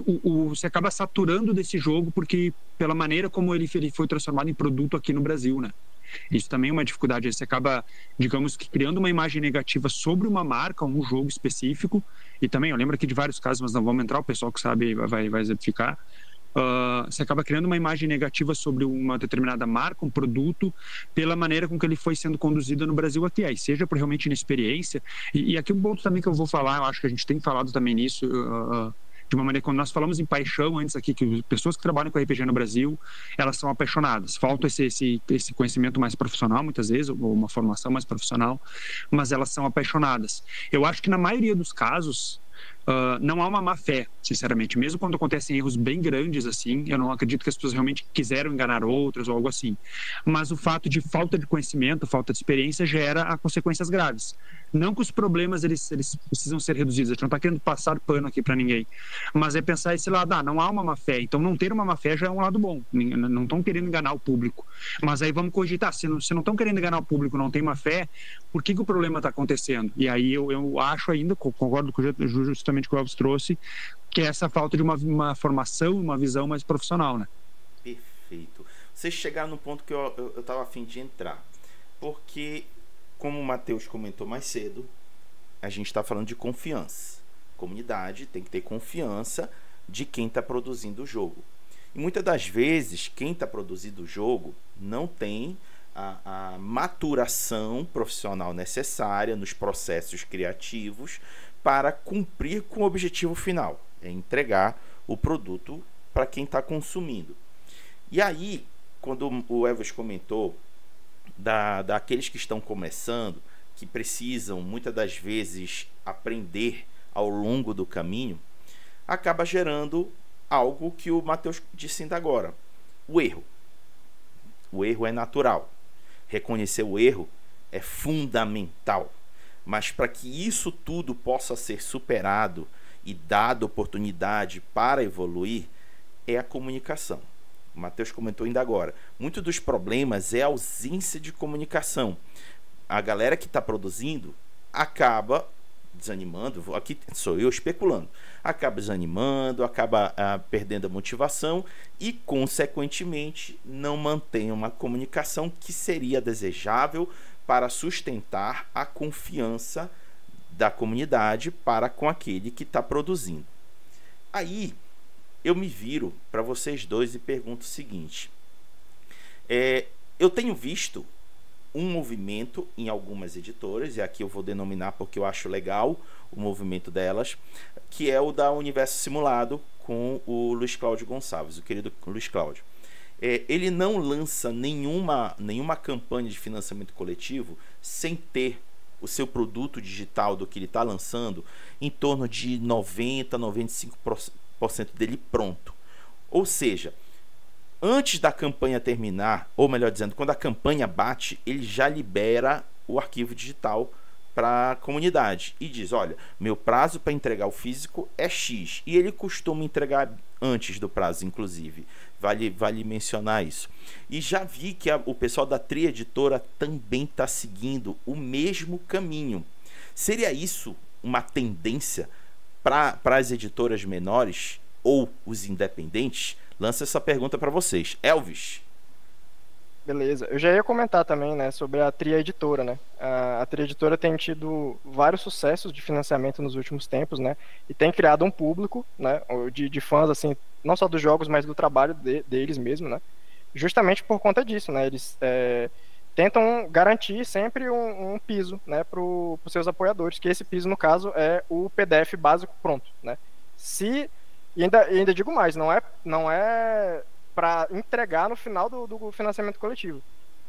você acaba saturando desse jogo porque pela maneira como ele foi transformado em produto aqui no Brasil, né? Isso também é uma dificuldade. Você acaba, digamos que, criando uma imagem negativa sobre uma marca, um jogo específico. E também, eu lembro aqui de vários casos, mas não vamos entrar, o pessoal que sabe vai exemplificar. Você acaba criando uma imagem negativa sobre uma determinada marca, um produto, pela maneira com que ele foi sendo conduzido no Brasil aqui. Aí, seja por realmente inexperiência. E aqui um ponto também que eu vou falar, eu acho que a gente tem falado também nisso, de uma maneira, quando nós falamos em paixão antes aqui, que pessoas que trabalham com RPG no Brasil, elas são apaixonadas. Falta esse conhecimento mais profissional, muitas vezes, ou uma formação mais profissional, mas elas são apaixonadas. Eu acho que na maioria dos casos, não há uma má fé, sinceramente. Mesmo quando acontecem erros bem grandes assim, eu não acredito que as pessoas realmente quiseram enganar outras ou algo assim. Mas o fato de falta de conhecimento, falta de experiência, gera consequências graves. Não que os problemas eles precisam ser reduzidos, a gente não está querendo passar pano aqui para ninguém, mas é pensar esse lado, não há uma má fé, então não ter uma má fé já é um lado bom, não estão querendo enganar o público, mas aí vamos cogitar, se não estão querendo enganar o público, não tem má fé, por que o problema está acontecendo? E aí eu acho ainda, concordo justamente com o Elvis trouxe, que é essa falta de uma formação, uma visão mais profissional, né? Perfeito. Você chegar no ponto que eu estava a fim de entrar, porque como o Matheus comentou mais cedo, a gente está falando de confiança. Comunidade tem que ter confiança de quem está produzindo o jogo. E muitas das vezes, quem está produzindo o jogo não tem a maturação profissional necessária nos processos criativos para cumprir com o objetivo final, é entregar o produto para quem está consumindo. E aí, quando o Elvis comentou daqueles que estão começando, que precisam muitas das vezes aprender ao longo do caminho, acaba gerando algo que o Matheus disse ainda agora: o erro. O erro é natural. Reconhecer o erro é fundamental. Mas para que isso tudo possa ser superado e dado oportunidade para evoluir, é a comunicação. O Matheus comentou ainda agora. Muito dos problemas é a ausência de comunicação. A galera que está produzindo acaba desanimando, aqui sou eu especulando, acaba desanimando, acaba perdendo a motivação e, consequentemente, não mantém uma comunicação que seria desejável para sustentar a confiança da comunidade para com aquele que está produzindo. Aí eu me viro para vocês dois e pergunto o seguinte: eu tenho visto um movimento em algumas editoras, e aqui eu vou denominar porque eu acho legal o movimento delas, que é o da Universo Simulado, com o Luiz Cláudio Gonçalves, o querido Luiz Cláudio. Ele não lança nenhuma campanha de financiamento coletivo sem ter o seu produto digital do que ele está lançando em torno de 90, 95% dele pronto. Ou seja, antes da campanha terminar, ou melhor dizendo, quando a campanha bate, ele já libera o arquivo digital para a comunidade e diz: olha, meu prazo para entregar o físico é X, e ele costuma entregar antes do prazo, inclusive, vale mencionar isso. E já vi que o pessoal da Tri Editora também está seguindo o mesmo caminho. Seria isso uma tendência para as editoras menores ou os independentes? Lança essa pergunta para vocês. Elvis. Beleza. Eu já ia comentar também, né, sobre a Tri Editora, né? A Tri Editora tem tido vários sucessos de financiamento nos últimos tempos, né? E tem criado um público, né, de fãs, assim, não só dos jogos, mas do trabalho deles mesmo, né? Justamente por conta disso, né? Eles tentam garantir sempre um piso, né, para os seus apoiadores, que esse piso, no caso, é o PDF básico pronto, né? E ainda digo mais, não é para entregar no final do financiamento coletivo.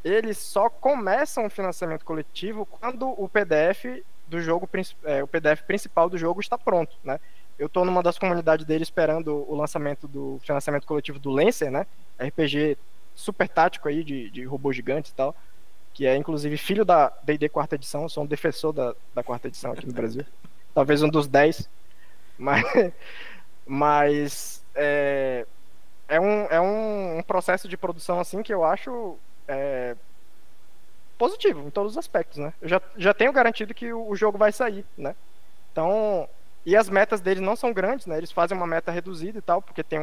Eles só começam o financiamento coletivo quando o PDF do jogo, o PDF principal do jogo está pronto, né? Eu estou numa das comunidades dele esperando o lançamento do financiamento coletivo do Lancer, né? RPG super tático aí de robôs gigantes e tal, que é inclusive filho da D&D quarta edição. Eu sou um defensor da quarta edição aqui no Brasil. Talvez um dos 10, mas é um processo de produção assim que eu acho positivo em todos os aspectos, né? Eu já tenho garantido que o jogo vai sair, né? Então, e as metas deles não são grandes, né? Eles fazem uma meta reduzida e tal, porque tem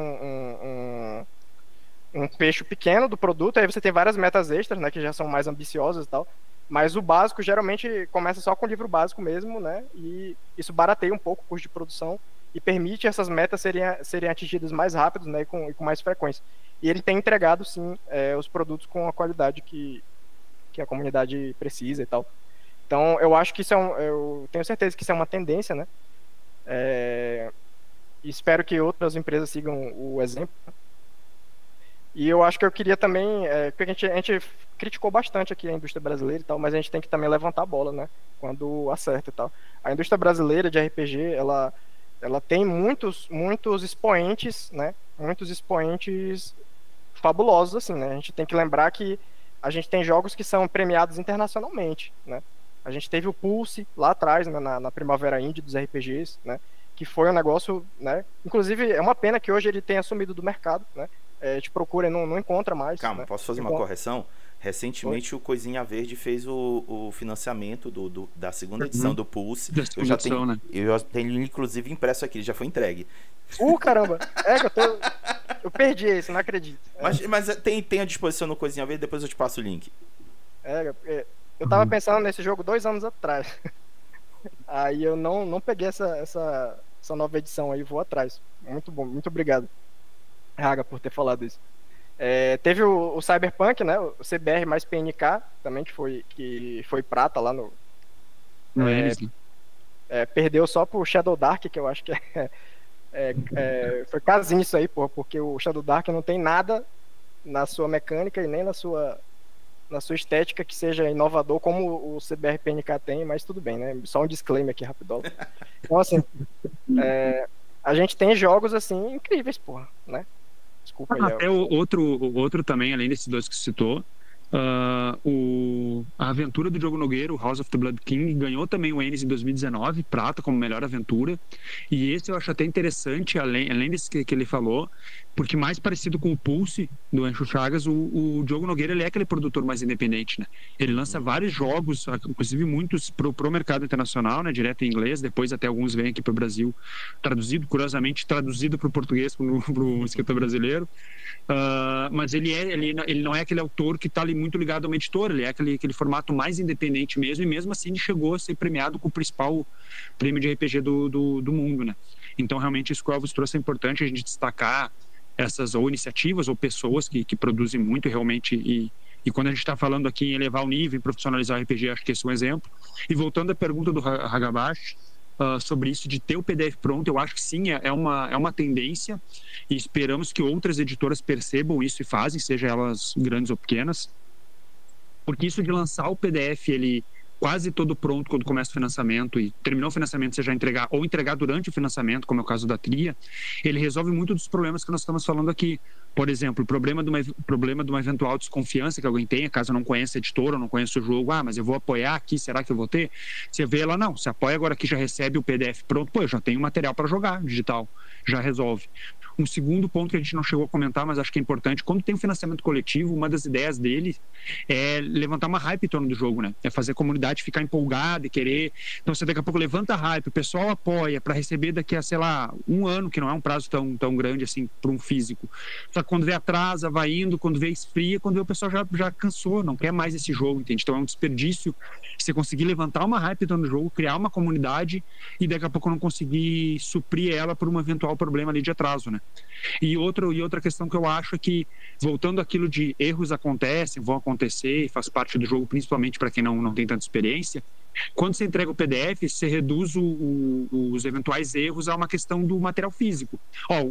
um fecho pequeno do produto, aí você tem várias metas extras, né, que já são mais ambiciosas e tal, mas o básico geralmente começa só com o livro básico mesmo, né? E isso barateia um pouco o custo de produção e permite essas metas serem atingidas mais rápido, né, e com mais frequência. E ele tem entregado, sim, os produtos com a qualidade que a comunidade precisa e tal. Então, eu acho que eu tenho certeza que isso é uma tendência, né? E espero que outras empresas sigam o exemplo. E eu acho que eu queria também, porque a gente criticou bastante aqui a indústria brasileira e tal, mas a gente tem que também levantar a bola, né, quando acerta e tal. A indústria brasileira de RPG, ela tem muitos expoentes, né, muitos expoentes fabulosos, assim, né. A gente tem que lembrar que a gente tem jogos que são premiados internacionalmente, né. A gente teve o Pulse lá atrás, né, na Primavera Indie dos RPGs, né, que foi um negócio, né, inclusive é uma pena que hoje ele tenha sumido do mercado, né. Te procura e não encontra mais. Calma, né? Posso fazer uma correção? Recentemente o Coisinha Verde fez o financiamento da segunda edição do Pulse. Eu já tenho inclusive impresso aqui, já foi entregue. Caramba! Eu perdi isso, não acredito. Mas tem à disposição no Coisinha Verde, depois eu te passo o link. Eu tava pensando nesse jogo 2 anos atrás. Aí eu não peguei essa nova edição aí, vou atrás. Muito bom, muito obrigado, Raga, por ter falado isso. Teve o Cyberpunk, né? O CBR mais PNK também, que foi prata lá no Enes, né? Perdeu só pro Shadow Dark, que eu acho que foi casinho isso aí, pô, porque o Shadow Dark não tem nada na sua mecânica e nem na sua estética que seja inovador como o CBRPNK tem, mas tudo bem, né? Só um disclaimer aqui, rapidola. Então, assim, a gente tem jogos, assim, incríveis, porra, né? Desculpa aí. Até o outro também, além desses dois que você citou, a aventura do Diogo Nogueira, o House of the Blood King, ganhou também o Ennis em 2019, prata como melhor aventura. E esse eu acho até interessante, além desse que ele falou, porque mais parecido com o Pulse do Ancho Chagas, o Diogo Nogueira ele é aquele produtor mais independente, né? Ele lança vários jogos, inclusive muitos pro mercado internacional, né? Direto em inglês, depois até alguns vêm aqui pro Brasil traduzido, curiosamente traduzido pro português pro escritor brasileiro. Mas ele não é aquele autor que está ali muito ligado a uma editora, ele é aquele formato mais independente mesmo, e mesmo assim ele chegou a ser premiado com o principal prêmio de RPG do mundo, né? Então realmente isso que o Elvis trouxe é importante a gente destacar essas ou iniciativas ou pessoas que produzem muito realmente, e quando a gente está falando aqui em elevar o nível, em profissionalizar o RPG, acho que esse é um exemplo. E voltando à pergunta do Hagabashi, sobre isso de ter o PDF pronto, eu acho que sim, é uma tendência, e esperamos que outras editoras percebam isso e fazem, seja elas grandes ou pequenas, porque isso de lançar o PDF ele quase todo pronto quando começa o financiamento e terminou o financiamento você já entregar, ou entregar durante o financiamento, como é o caso da Tria, ele resolve muito dos problemas que nós estamos falando aqui. Por exemplo, o problema de uma eventual desconfiança que alguém tenha, caso não conheça a editora ou não conheça o jogo, mas eu vou apoiar aqui, será que eu vou ter? Você vê lá, não, você apoia agora aqui, já recebe o PDF pronto, pô, eu já tenho material para jogar digital, já resolve. Um segundo ponto que a gente não chegou a comentar, mas acho que é importante, quando tem um financiamento coletivo, uma das ideias dele é levantar uma hype em torno do jogo, né? É fazer a comunidade ficar empolgada e querer. Então você daqui a pouco levanta a hype, o pessoal apoia para receber daqui a, sei lá, um ano, que não é um prazo tão grande assim para um físico. Só que quando vê atrasa, vai indo, quando vê esfria, quando vê o pessoal já cansou, não quer mais esse jogo, entende? Então é um desperdício você conseguir levantar uma hype em torno do jogo, criar uma comunidade e daqui a pouco não conseguir suprir ela por um eventual problema ali de atraso, né? E outra questão que eu acho é que, voltando àquilo de erros acontecem, vão acontecer, faz parte do jogo, principalmente para quem não tem tanta experiência, quando você entrega o PDF, você reduz os eventuais erros a uma questão do material físico.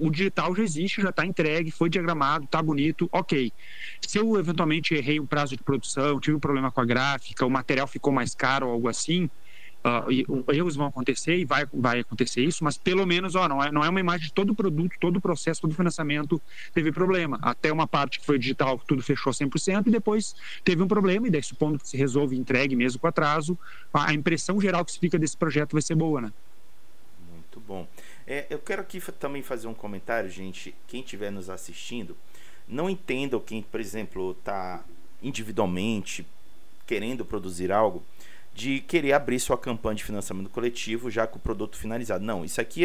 O digital já existe, já está entregue, foi diagramado, está bonito, ok. Se eu eventualmente errei um prazo de produção, tive um problema com a gráfica, o material ficou mais caro ou algo assim, erros vão acontecer e vai acontecer isso, mas pelo menos não é uma imagem de todo o produto, todo o processo, todo o financiamento teve problema. Até uma parte que foi digital, tudo fechou 100% e depois teve um problema, e daí supondo que se resolve e entregue mesmo com atraso, a impressão geral que se fica desse projeto vai ser boa, né? Muito bom. Eu quero aqui também fazer um comentário, gente, quem estiver nos assistindo, não entendam quem, por exemplo, está individualmente querendo produzir algo, de querer abrir sua campanha de financiamento coletivo já com o produto finalizado. Não, isso aqui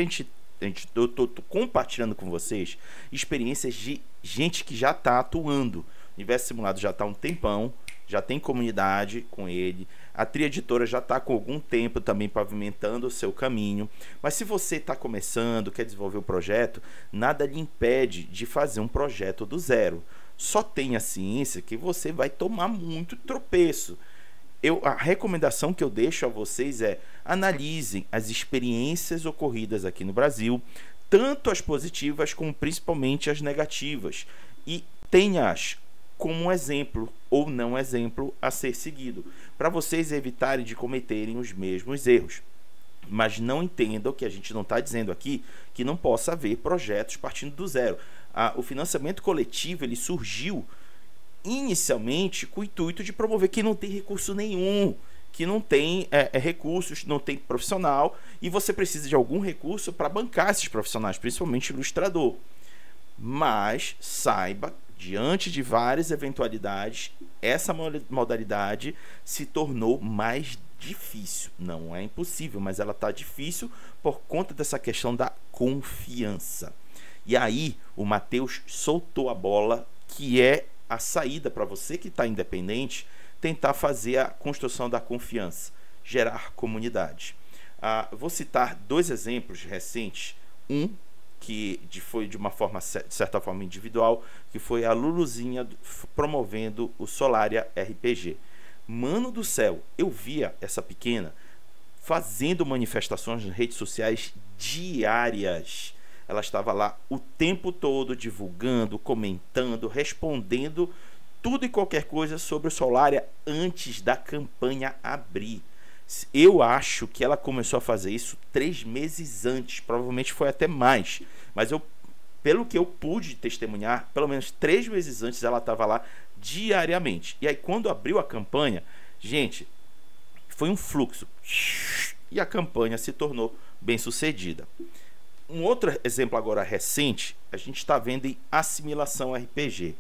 eu tô compartilhando com vocês experiências de gente que já está atuando. O Universo Simulado já está há um tempão, já tem comunidade com ele, a Tria Editora já está com algum tempo também pavimentando o seu caminho, mas se você está começando, quer desenvolver o projeto, nada lhe impede de fazer um projeto do zero. Só tenha ciência que você vai tomar muito tropeço. A recomendação que eu deixo a vocês é: analisem as experiências ocorridas aqui no Brasil, tanto as positivas como principalmente as negativas, e tenha-as como um exemplo ou não exemplo a ser seguido, para vocês evitarem de cometerem os mesmos erros. Mas não entendam que a gente não está dizendo aqui que não possa haver projetos partindo do zero. O financiamento coletivo ele surgiu inicialmente com o intuito de promover quem não tem recurso nenhum, que não tem recursos, não tem profissional, e você precisa de algum recurso para bancar esses profissionais, principalmente ilustrador. Mas saiba, diante de várias eventualidades, essa modalidade se tornou mais difícil. Não é impossível, mas ela está difícil por conta dessa questão da confiança. E aí o Matheus soltou a bola, que é a saída para você que está independente, tentar fazer a construção da confiança, gerar comunidade. Vou citar dois exemplos recentes. Um que foi de uma forma, de certa forma, individual, que foi a Luluzinha promovendo o Solaria RPG. Mano do céu, eu via essa pequena fazendo manifestações nas redes sociais diárias. ela estava lá o tempo todo divulgando, comentando, respondendo tudo e qualquer coisa sobre o Solária antes da campanha abrir. Eu acho que ela começou a fazer isso 3 meses antes, provavelmente foi até mais, mas pelo que eu pude testemunhar, pelo menos 3 meses antes ela estava lá diariamente. E aí quando abriu a campanha, gente, foi um fluxo e a campanha se tornou bem sucedida. Um outro exemplo agora recente, a gente está vendo em Assimilação RPG.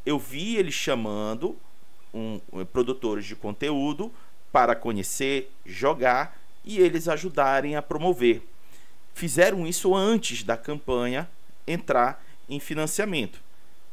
Eu vi eles chamando produtores de conteúdo para conhecer, jogar e eles ajudarem a promover. Fizeram isso antes da campanha entrar em financiamento.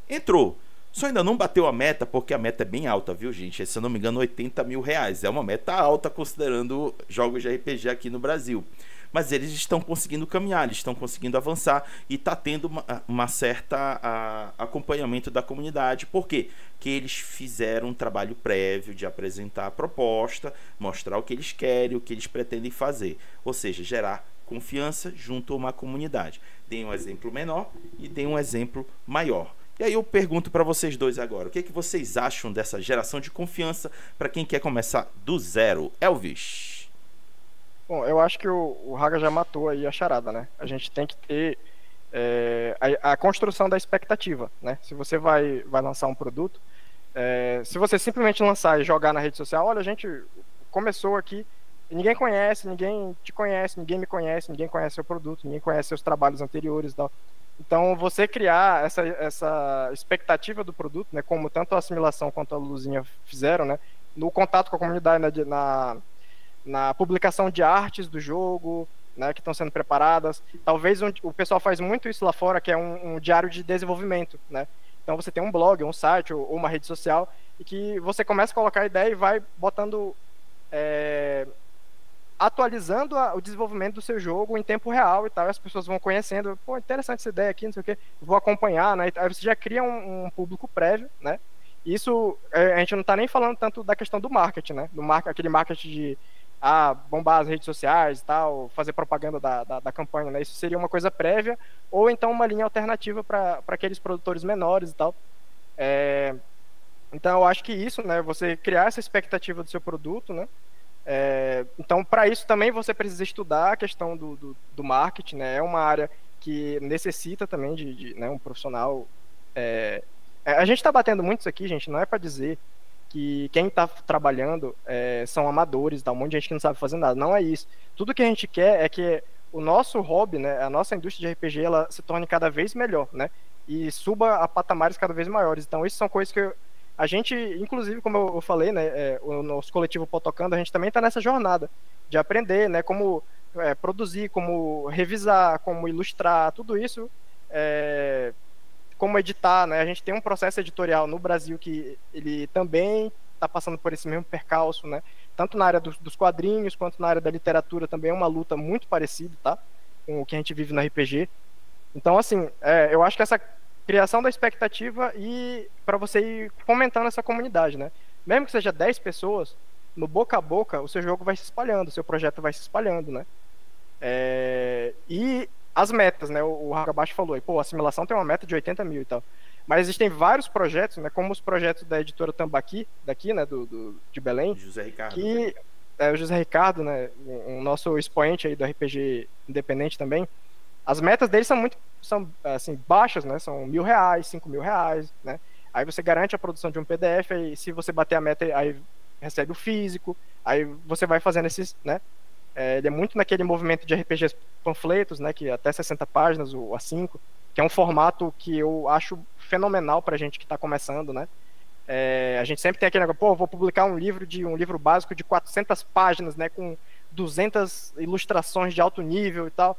Entrou. Só ainda não bateu a meta, porque a meta é bem alta, viu, gente? Se eu não me engano, R$80 mil. É uma meta alta, considerando jogos de RPG aqui no Brasil. Mas eles estão conseguindo caminhar, eles estão conseguindo avançar e está tendo uma certa acompanhamento da comunidade. Por quê? Porque eles fizeram um trabalho prévio de apresentar a proposta, mostrar o que eles querem, o que eles pretendem fazer. Ou seja, gerar confiança junto a uma comunidade. Dei um exemplo menor e dei um exemplo maior. E aí eu pergunto para vocês dois agora, o que vocês acham dessa geração de confiança para quem quer começar do zero? Elvis. Bom, eu acho que o Haga já matou aí a charada, né? A gente tem que ter a construção da expectativa, né? Se você vai lançar um produto, se você simplesmente lançar e jogar na rede social, olha, a gente começou aqui, ninguém conhece, ninguém te conhece, ninguém me conhece, ninguém conhece seu produto, ninguém conhece seus trabalhos anteriores e tal. Então, você criar essa expectativa do produto, né, como tanto a Assimilação quanto a Luzinha fizeram, né, no contato com a comunidade, na publicação de artes do jogo, né, que estão sendo preparadas. Talvez o pessoal faz muito isso lá fora, que é um diário de desenvolvimento, né? Então, você tem um blog, um site ou uma rede social, e que você começa a colocar a ideia e vai botando... atualizando o desenvolvimento do seu jogo em tempo real e tal, e as pessoas vão conhecendo, pô, interessante essa ideia aqui, não sei o que, vou acompanhar, né, aí você já cria um público prévio, né, isso, a gente não tá nem falando tanto da questão do marketing, né, aquele marketing de, bombar as redes sociais e tal, fazer propaganda da campanha, né, isso seria uma coisa prévia, ou então uma linha alternativa para aqueles produtores menores e tal. Então eu acho que isso, né, você criar essa expectativa do seu produto, né, então, para isso também você precisa estudar a questão do marketing, né? É uma área que necessita também de né, um profissional. A gente está batendo muito isso aqui, gente, não é para dizer que quem está trabalhando são amadores, tá? Um monte de gente que não sabe fazer nada, não é isso. Tudo que a gente quer é que o nosso hobby, né, a nossa indústria de RPG, ela se torne cada vez melhor, né? E suba a patamares cada vez maiores. Então, isso são coisas que a gente, inclusive, como eu falei, né, o nosso coletivo Potocando, a gente também está nessa jornada de aprender, né, como produzir, como revisar, como ilustrar, tudo isso, como editar, né, a gente tem um processo editorial no Brasil que ele também está passando por esse mesmo percalço, né, tanto na área dos quadrinhos, quanto na área da literatura também é uma luta muito parecida, tá, com o que a gente vive no RPG. Então, assim, eu acho que essa criação da expectativa e para você ir fomentando essa comunidade, né? Mesmo que seja 10 pessoas, no boca a boca, o seu jogo vai se espalhando, o seu projeto vai se espalhando, né? E as metas, né? O Hagabashi falou, a Assimilação tem uma meta de 80 mil e tal. Mas existem vários projetos, né? Como os projetos da editora Tambaqui, daqui, né? De Belém. José Ricardo. Que o José Ricardo, né? O nosso expoente aí do RPG independente também. As metas deles são assim, baixas, né? São R$1.000, R$5.000, né? Aí você garante a produção de um PDF, e se você bater a meta, aí recebe o físico, aí você vai fazendo esses, né? Ele é muito naquele movimento de RPGs panfletos, né? Que até 60 páginas, o A5, que é um formato que eu acho fenomenal pra gente que tá começando, né? A gente sempre tem aquele negócio, vou publicar um livro básico de 400 páginas, né? Com 200 ilustrações de alto nível e tal.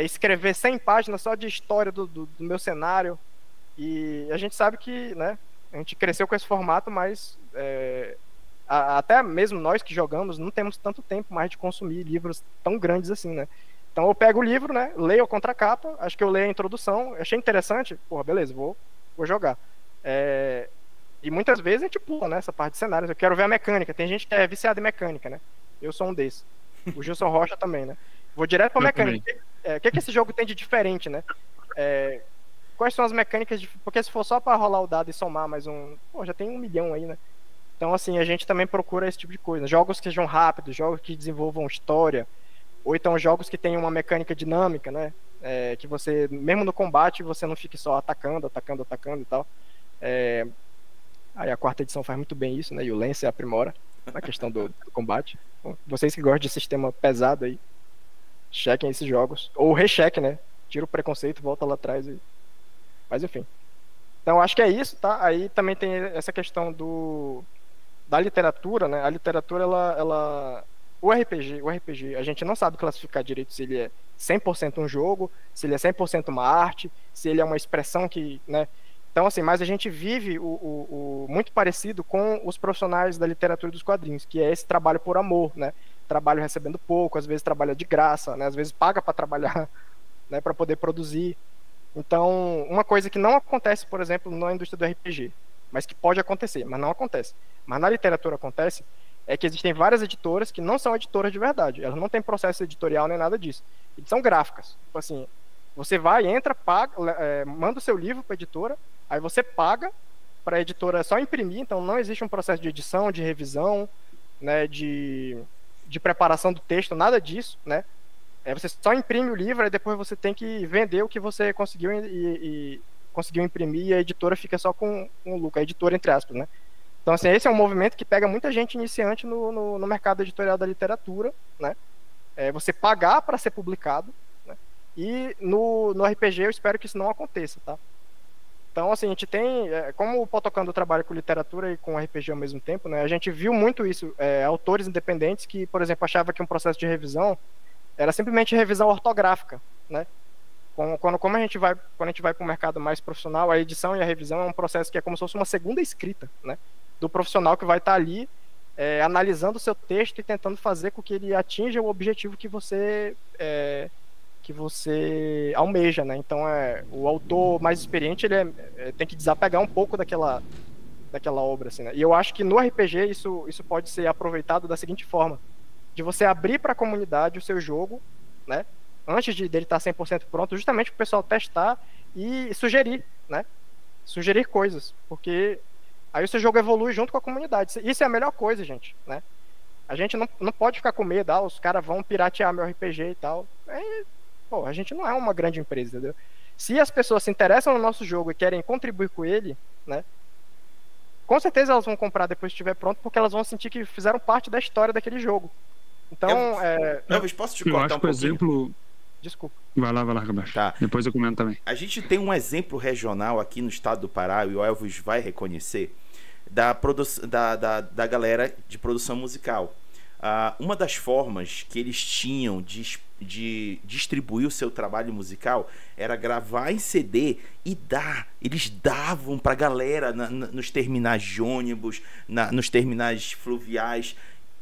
Escrever 100 páginas só de história do meu cenário, e a gente sabe que, né, a gente cresceu com esse formato, mas até mesmo nós que jogamos não temos tanto tempo mais de consumir livros tão grandes assim, né? Então eu pego o livro, né, leio a contracapa, acho que eu leio a introdução, achei interessante, beleza, vou jogar. E muitas vezes a gente pula, né, essa parte de cenários, eu quero ver a mecânica, tem gente que é viciada em mecânica, né? Eu sou um desses. O Gilson Rocha também, né? Vou direto pra mecânica. o que esse jogo tem de diferente, né? Quais são as mecânicas porque se for só para rolar o dado e somar mais já tem 1 milhão aí, né? Então, assim, a gente também procura esse tipo de coisa. Jogos que sejam rápidos, jogos que desenvolvam história, ou então jogos que tenham uma mecânica dinâmica, né? Que você, mesmo no combate, você não fique só atacando e tal. Aí a 4ª edição faz muito bem isso, né? E o Lance aprimora na questão do combate. Bom, vocês que gostam de sistema pesado aí, chequem esses jogos. Ou recheque, né? Tira o preconceito, volta lá atrás. Mas enfim. Então acho que é isso, tá? Aí também tem essa questão da literatura, né? A literatura, o RPG, a gente não sabe classificar direito se ele é 100% um jogo, se ele é 100% uma arte, se ele é uma expressão que, né? Então, assim, mas a gente vive muito parecido com os profissionais da literatura e dos quadrinhos, que é esse trabalho por amor, né? Trabalho recebendo pouco, às vezes trabalha de graça, né? Às vezes paga para trabalhar, né? Para poder produzir. Então, uma coisa que não acontece, por exemplo, na indústria do RPG, mas que pode acontecer, mas não acontece. Mas na literatura acontece, é que existem várias editoras que não são editoras de verdade. Elas não têm processo editorial nem nada disso. Eles são gráficas. Tipo assim, você vai, entra, paga, manda o seu livro para a editora, aí você paga para a editora só imprimir, então não existe um processo de edição, de revisão, né, de preparação do texto, nada disso, né? Você só imprime o livro, aí depois você tem que vender o que você conseguiu e conseguiu imprimir, e a editora fica só com o lucro, a editora entre aspas, né? Então, assim, esse é um movimento que pega muita gente iniciante no mercado editorial da literatura, né? Você pagar para ser publicado, né? E no RPG eu espero que isso não aconteça, tá? Então, assim, a gente tem, como o Potocando trabalha com literatura e com RPG ao mesmo tempo, né? A gente viu muito isso, autores independentes que, por exemplo, achavam que um processo de revisão era simplesmente revisão ortográfica, né? Quando a gente vai para o mercado mais profissional, a edição e a revisão é um processo que é como se fosse uma segunda escrita, né? Do profissional que vai estar ali analisando o seu texto e tentando fazer com que ele atinja o objetivo que você almeja, né? Então, o autor mais experiente ele tem que desapegar um pouco daquela obra, assim, né? E eu acho que no RPG isso pode ser aproveitado da seguinte forma: de você abrir para a comunidade o seu jogo, né? Antes dele estar 100% pronto, justamente para o pessoal testar e sugerir, né? Sugerir coisas, porque aí o seu jogo evolui junto com a comunidade. Isso é a melhor coisa, gente, né? A gente não pode ficar com medo, os caras vão piratear meu RPG e tal. A gente não é uma grande empresa, entendeu? Se as pessoas se interessam no nosso jogo e querem contribuir com ele, né? Com certeza elas vão comprar depois que estiver pronto, porque elas vão sentir que fizeram parte da história daquele jogo. Então, Elvis, posso te cortar um pouquinho? Exemplo... Desculpa. Vai lá, Gabacho. Tá. Depois eu comento também. A gente tem um exemplo regional aqui no estado do Pará, e o Elvis vai reconhecer, da galera de produção musical. Uma das formas que eles tinham de distribuir o seu trabalho musical era gravar em CD e dar. Eles davam pra galera nos terminais de ônibus, nos terminais fluviais.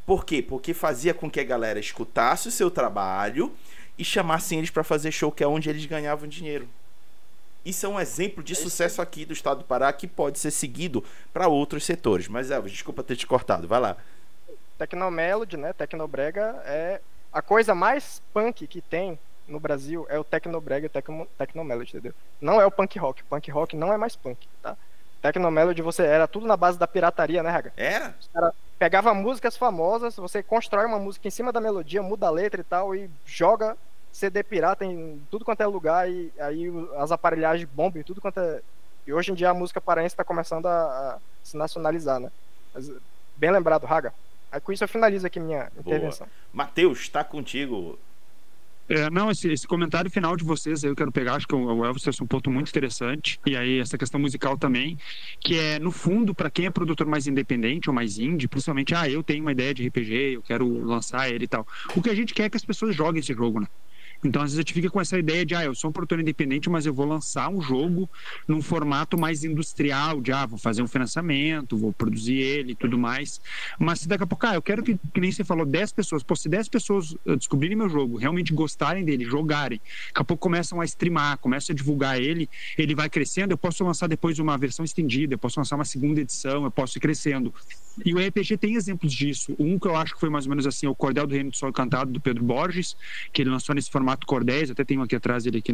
Por quê? Porque fazia com que a galera escutasse o seu trabalho e chamassem eles para fazer show, que é onde eles ganhavam dinheiro. Isso é um exemplo de sucesso aqui do estado do Pará, que pode ser seguido para outros setores. Mas, Elvis, desculpa ter te cortado, vai lá. Tecnomelody, né? Tecnobrega é a coisa mais punk que tem no Brasil, é o Tecnobrega e o Tecnomelody, entendeu? Não é o punk rock. Punk rock não é mais punk, tá? Tecnomelody era tudo na base da pirataria, né, Raga? Era? Os caras pegavam músicas famosas, você constrói uma música em cima da melodia, muda a letra e tal, e joga CD pirata em tudo quanto é lugar, e aí as aparelhagens bombam e tudo quanto é... E hoje em dia a música paraense está começando a se nacionalizar, né? Mas, bem lembrado, Raga. Aí com isso eu finalizo aqui minha intervenção. Matheus, está contigo. Não, esse comentário final de vocês aí eu quero pegar, acho que o Elvis trouxe um ponto muito interessante, e aí essa questão musical também, que é, no fundo, para quem é produtor mais independente ou mais indie, principalmente, eu tenho uma ideia de RPG, eu quero lançar ele e tal. O que a gente quer é que as pessoas joguem esse jogo, né? Então, às vezes, a gente fica com essa ideia de, eu sou um produtor independente, mas eu vou lançar um jogo num formato mais industrial, de, vou fazer um financiamento, vou produzir ele e tudo mais. Mas se daqui a pouco, eu quero que nem você falou, 10 pessoas, se 10 pessoas descobrirem meu jogo, realmente gostarem dele, jogarem, daqui a pouco começam a streamar, começam a divulgar ele vai crescendo, eu posso lançar depois uma versão estendida, eu posso lançar uma segunda edição, eu posso ir crescendo. E o RPG tem exemplos disso. Um que eu acho que foi mais ou menos assim, o Cordel do Reino do Sol Encantado, do Pedro Borges, que ele lançou nesse formato formato Core 10, até tenho aqui atrás ele aqui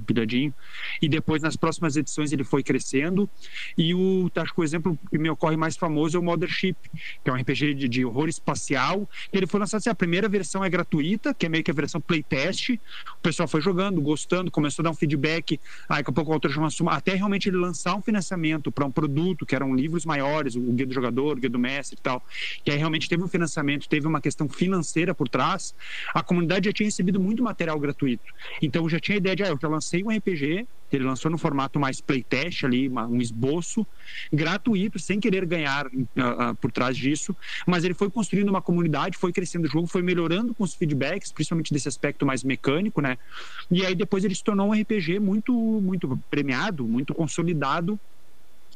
pilhadinho, e depois nas próximas edições ele foi crescendo, e acho que o exemplo que me ocorre mais famoso é o Mothership, que é um RPG de horror espacial, que ele foi lançado assim, a primeira versão é gratuita, que é meio que a versão playtest, o pessoal foi jogando, gostando, começou a dar um feedback, aí daqui a pouco o autor chamou até realmente ele lançar um financiamento para um produto, que eram livros maiores, o Guia do Jogador, o Guia do Mestre e tal, que aí realmente teve um financiamento, teve uma questão financeira por trás, a comunidade já tinha recebido muito material gratuito. Então eu já tinha a ideia de, eu já lancei um RPG, ele lançou no formato mais playtest ali, um esboço gratuito, sem querer ganhar por trás disso, mas ele foi construindo uma comunidade, foi crescendo o jogo, foi melhorando com os feedbacks, principalmente desse aspecto mais mecânico, né? E aí depois ele se tornou um RPG muito, muito premiado, muito consolidado,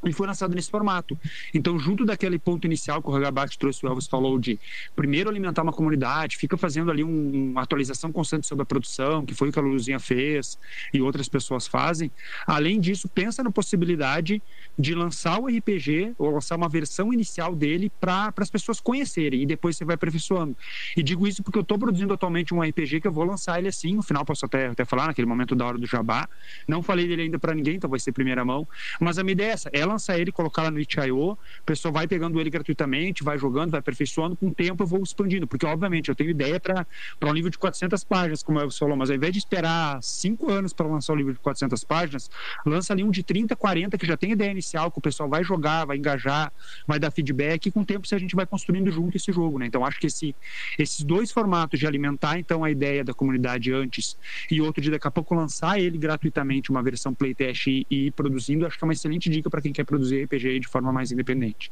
e foi lançado nesse formato. Então, junto daquele ponto inicial que o Hagabashi trouxe, o Elvis falou de primeiro alimentar uma comunidade, fica fazendo ali uma atualização constante sobre a produção, que foi o que a Luluzinha fez e outras pessoas fazem. Além disso, pensa na possibilidade de lançar o RPG ou lançar uma versão inicial dele para as pessoas conhecerem, e depois você vai aperfeiçoando. E digo isso porque eu estou produzindo atualmente um RPG que eu vou lançar ele assim, no final posso até falar, naquele momento da hora do jabá. Não falei dele ainda para ninguém, então vai ser primeira mão, mas a minha ideia é essa, lançar ele, colocar lá no itch.io, o pessoal vai pegando ele gratuitamente, vai jogando, vai aperfeiçoando, com o tempo eu vou expandindo, porque obviamente eu tenho ideia para um livro de 400 páginas, como você falou, mas ao invés de esperar 5 anos para lançar um livro de 400 páginas, lança ali um de 30, 40, que já tem ideia inicial, que o pessoal vai jogar, vai engajar, vai dar feedback, e com o tempo a gente vai construindo junto esse jogo, né? Então acho que esses dois formatos de alimentar então a ideia da comunidade antes, e outro de daqui a pouco lançar ele gratuitamente, uma versão playtest e ir produzindo, acho que é uma excelente dica para quem quer produzir RPG de forma mais independente.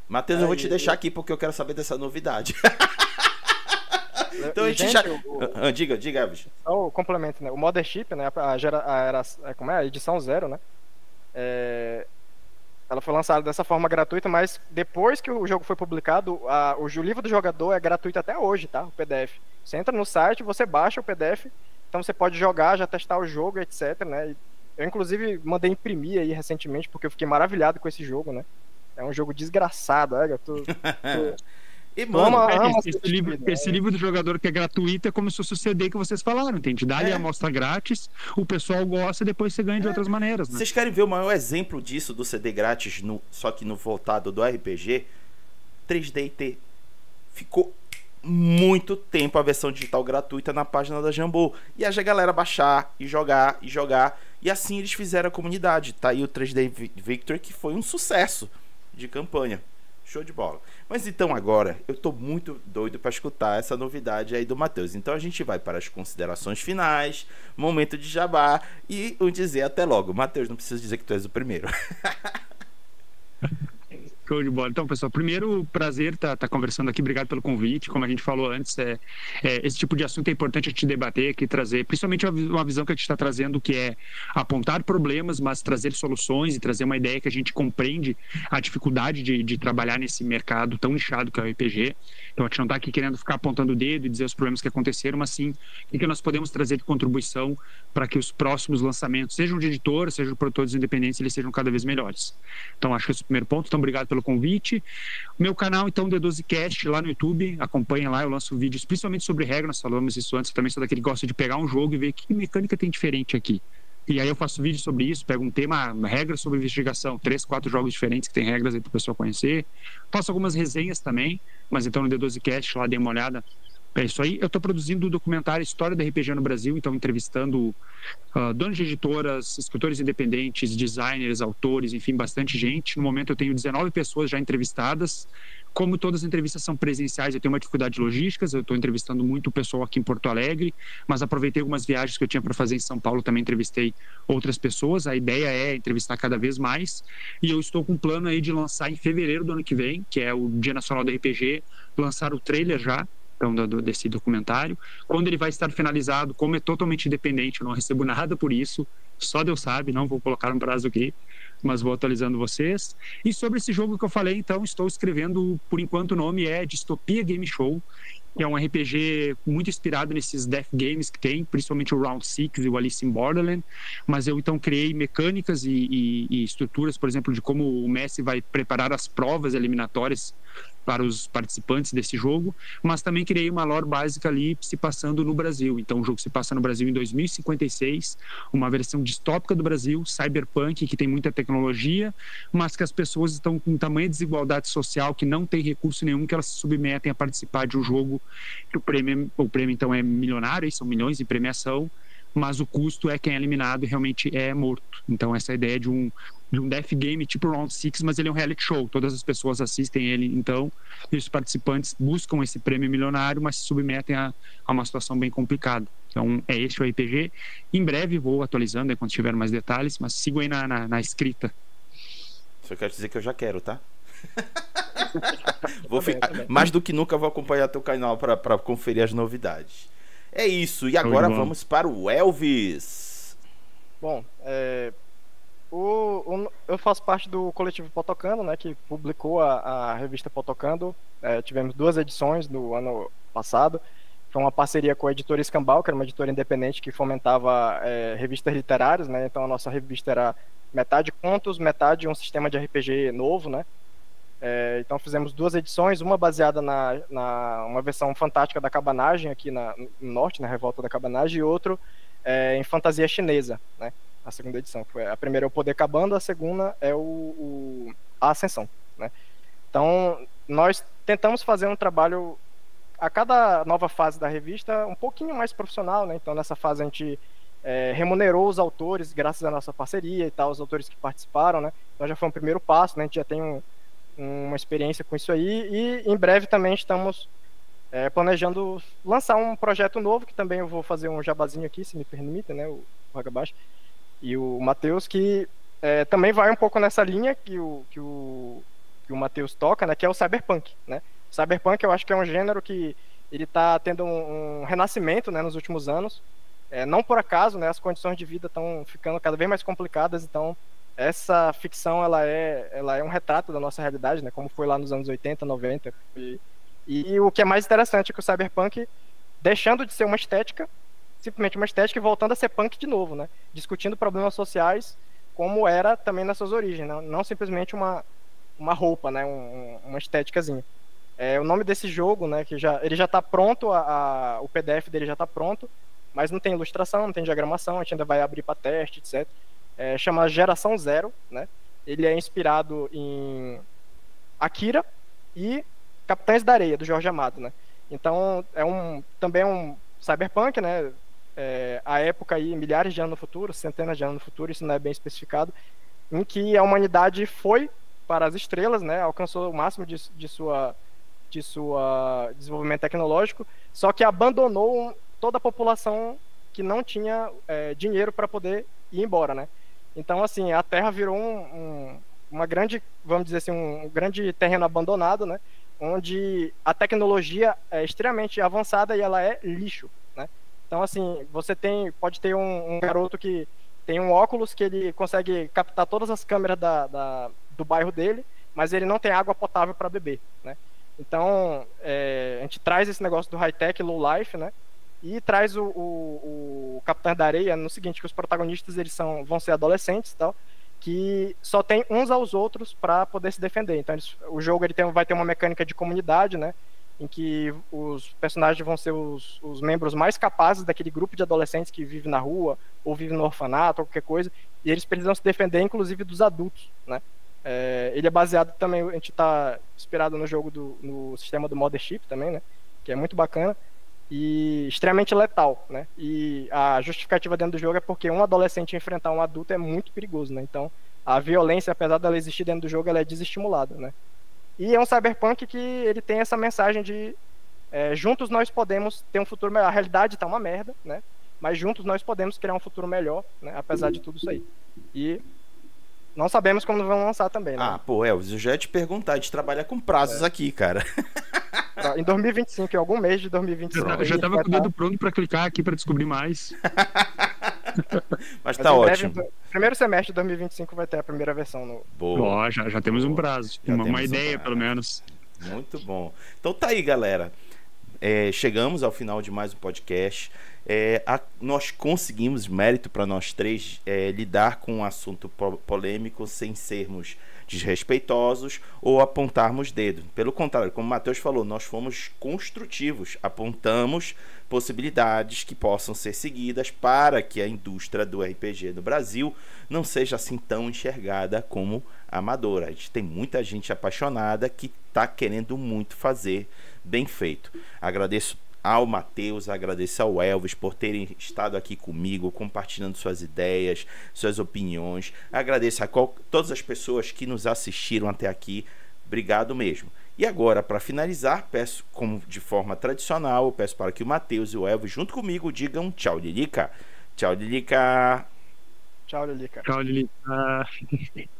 Matheus, eu vou te deixar aqui porque eu quero saber dessa novidade. Então a gente já... Diga, bicho. Só o complemento, né? O Mothership, né? Como é? A edição 0, né? Ela foi lançada dessa forma gratuita, mas depois que o jogo foi publicado, o livro do jogador é gratuito até hoje, tá? O PDF. Você entra no site, você baixa o PDF, então você pode jogar, já testar o jogo, etc, né? Eu, inclusive, mandei imprimir aí recentemente, porque eu fiquei maravilhado com esse jogo, né? É um jogo desgraçado, E, mano, esse livro do jogador que é gratuito é como se fosse o CD que vocês falaram, entende? Dá-lhe a amostra grátis, o pessoal gosta, depois você ganha de outras maneiras, né? Vocês querem ver o maior exemplo disso, do CD grátis, só que no voltado do RPG? 3D&T. Ficou muito tempo a versão digital gratuita na página da Jambô, e a galera baixar e jogar, e assim eles fizeram a comunidade. Tá aí o 3D Victor, que foi um sucesso de campanha. Show de bola. Mas então agora eu tô muito doido para escutar essa novidade aí do Matheus. Então a gente vai para as considerações finais, momento de jabá e o dizer até logo. Matheus, não preciso dizer que tu és o primeiro. Show de bola. Então, pessoal, primeiro, prazer estar conversando aqui. Obrigado pelo convite. Como a gente falou antes, esse tipo de assunto é importante a gente debater aqui, trazer, principalmente uma visão que a gente está trazendo, que é apontar problemas, mas trazer soluções e trazer uma ideia que a gente compreende a dificuldade de trabalhar nesse mercado tão nichado que é o RPG. Então, a gente não está aqui querendo ficar apontando o dedo e dizer os problemas que aconteceram, mas sim o que nós podemos trazer de contribuição para que os próximos lançamentos, sejam de editor, sejam de produtores independentes, eles sejam cada vez melhores. Então, acho que esse é o primeiro ponto. Então, obrigado pelo convite. Meu canal, então, D12Cast, lá no YouTube, acompanha lá, eu lanço vídeos principalmente sobre regra, nós falamos isso antes, eu também sou daquele que gosta de pegar um jogo e ver que mecânica tem diferente aqui. E aí eu faço vídeo sobre isso, pego um tema, regras sobre investigação, 3, 4 jogos diferentes que tem regras aí para o pessoal conhecer. Faço algumas resenhas também, mas então no D12Cast, lá dê uma olhada. É isso aí. Eu estou produzindo o documentário História da RPG no Brasil, então entrevistando donos de editoras, escritores independentes, designers, autores, enfim, bastante gente. No momento eu tenho 19 pessoas já entrevistadas. Como todas as entrevistas são presenciais, eu tenho uma dificuldade de logísticas, eu estou entrevistando muito o pessoal aqui em Porto Alegre, mas aproveitei algumas viagens que eu tinha para fazer em São Paulo, também entrevistei outras pessoas. A ideia é entrevistar cada vez mais, e eu estou com um plano aí de lançar em fevereiro do ano que vem, que é o Dia Nacional do RPG, lançar o trailer já, então, desse documentário. Quando ele vai estar finalizado, como é totalmente independente, eu não recebo nada por isso, só Deus sabe, não vou colocar um prazo aqui, mas vou atualizando vocês. E sobre esse jogo que eu falei, então, estou escrevendo, por enquanto o nome é Dystopia Game Show, que é um RPG muito inspirado nesses death games que tem, principalmente o Round 6 e o Alice in Borderland, mas eu então criei mecânicas e estruturas, por exemplo, de como o Messi vai preparar as provas eliminatórias para os participantes desse jogo, mas também criei uma lore básica ali se passando no Brasil. Então o jogo se passa no Brasil em 2056, uma versão distópica do Brasil, cyberpunk, que tem muita tecnologia, mas que as pessoas estão com tamanha desigualdade social que não tem recurso nenhum, que elas se submetem a participar de um jogo que o prêmio então é milionário, são milhões em premiação, mas o custo é quem é eliminado e realmente é morto. Então essa ideia de um death game tipo Round 6, mas ele é um reality show, todas as pessoas assistem ele, então e os participantes buscam esse prêmio milionário, mas se submetem a uma situação bem complicada. Então é esse o RPG. Em breve vou atualizando quando tiver mais detalhes, mas sigo aí na escrita. Só quero dizer que eu já quero, tá? Mais do que nunca vou acompanhar teu canal para conferir as novidades. É isso, e agora vamos para o Elvis. Bom, eu faço parte do coletivo Potocando, né, que publicou a revista Potocando. Tivemos 2 edições no ano passado. Foi uma parceria com a editora Escambau, que era uma editora independente que fomentava revistas literárias, né? Então a nossa revista era metade contos, metade um sistema de RPG novo, né? Então fizemos 2 edições, uma baseada uma versão fantástica da cabanagem aqui no norte, na Revolta da Cabanagem, e outro em fantasia chinesa, né? A segunda edição. A primeira é o Poder Cabando, a segunda é a Ascensão, né? Então nós tentamos fazer um trabalho a cada nova fase da revista um pouquinho mais profissional, né? Então nessa fase a gente remunerou os autores graças à nossa parceria e tal, os autores que participaram, né? Então já foi um primeiro passo, né? A gente já tem uma experiência com isso aí, e em breve também estamos planejando lançar um projeto novo, que também eu vou fazer um jabazinho aqui, se me permite, né, o Hagabashi e o Matheus, que também vai um pouco nessa linha que o Matheus toca, né, que é o cyberpunk, né? O cyberpunk eu acho que é um gênero que ele está tendo um renascimento, né, nos últimos anos, não por acaso, né, as condições de vida estão ficando cada vez mais complicadas, então essa ficção ela é um retrato da nossa realidade, né? Como foi lá nos anos 80, 90. E o que é mais interessante é que o cyberpunk, deixando de ser uma estética, simplesmente uma estética, e voltando a ser punk de novo, né? Discutindo problemas sociais como era também nas suas origens, né? Não simplesmente uma roupa, né? Uma estéticazinha. O nome desse jogo, né? Que ele já está pronto, o PDF dele já está pronto, mas não tem ilustração, não tem diagramação, a gente ainda vai abrir para teste, etc. Chama Geração Zero, né? Ele é inspirado em Akira e Capitães da Areia, do Jorge Amado, né? Então também é um cyberpunk, né? A época aí, milhares de anos no futuro, centenas de anos no futuro, isso não é bem especificado, em que a humanidade foi para as estrelas, né? Alcançou o máximo de sua desenvolvimento tecnológico, só que abandonou toda a população que não tinha dinheiro para poder ir embora, né? Então, assim, a Terra virou uma grande, vamos dizer assim, um grande terreno abandonado, né? Onde a tecnologia é extremamente avançada e ela é lixo, né? Então, assim, pode ter um garoto que tem um óculos que ele consegue captar todas as câmeras do bairro dele, mas ele não tem água potável para beber, né? Então, a gente traz esse negócio do high-tech, low-life, né? E traz o Capitão da Areia no seguinte, que os protagonistas vão ser adolescentes, tal, que só tem uns aos outros para poder se defender. Então o jogo vai ter uma mecânica de comunidade, né, em que os personagens vão ser os membros mais capazes daquele grupo de adolescentes que vive na rua, ou vive no orfanato, ou qualquer coisa, e eles precisam se defender, inclusive, dos adultos, né. Ele é baseado também, a gente está inspirado no jogo no sistema do Mothership também, né, que é muito bacana, e extremamente letal, né? E a justificativa dentro do jogo é porque um adolescente enfrentar um adulto é muito perigoso, né? Então, a violência, apesar dela existir dentro do jogo, ela é desestimulada, né? E é um cyberpunk que ele tem essa mensagem de juntos nós podemos ter um futuro melhor. A realidade tá uma merda, né? Mas juntos nós podemos criar um futuro melhor, né? Apesar de tudo isso aí. E não sabemos quando vão lançar também, né? Pô, Elvis, eu já ia te perguntar, a gente trabalha com prazos aqui, cara. Em 2025, em algum mês de 2025. Eu já tava com o dedo pronto pra clicar aqui pra descobrir mais. Mas tá ótimo. Primeiro semestre de 2025 vai ter a primeira versão. Boa, já temos um prazo. Uma ideia, pelo menos. Muito bom. Então tá aí, galera. Chegamos ao final de mais um podcast. Nós conseguimos, mérito para nós três, lidar com um assunto polêmico sem sermos desrespeitosos ou apontarmos dedo. Pelo contrário, como o Matheus falou, nós fomos construtivos, apontamos possibilidades que possam ser seguidas para que a indústria do RPG no Brasil não seja assim tão enxergada como amadora. A gente tem muita gente apaixonada que está querendo muito fazer bem feito. Agradeço ao Matheus, agradeço ao Elvis por terem estado aqui comigo, compartilhando suas ideias, suas opiniões. Agradeço a todas as pessoas que nos assistiram até aqui. Obrigado mesmo. E agora, para finalizar, peço, como de forma tradicional, eu peço para que o Matheus e o Elvis, junto comigo, digam tchau, Lilica. Tchau, Lilica. Tchau, Lilica. Tchau, Lilica.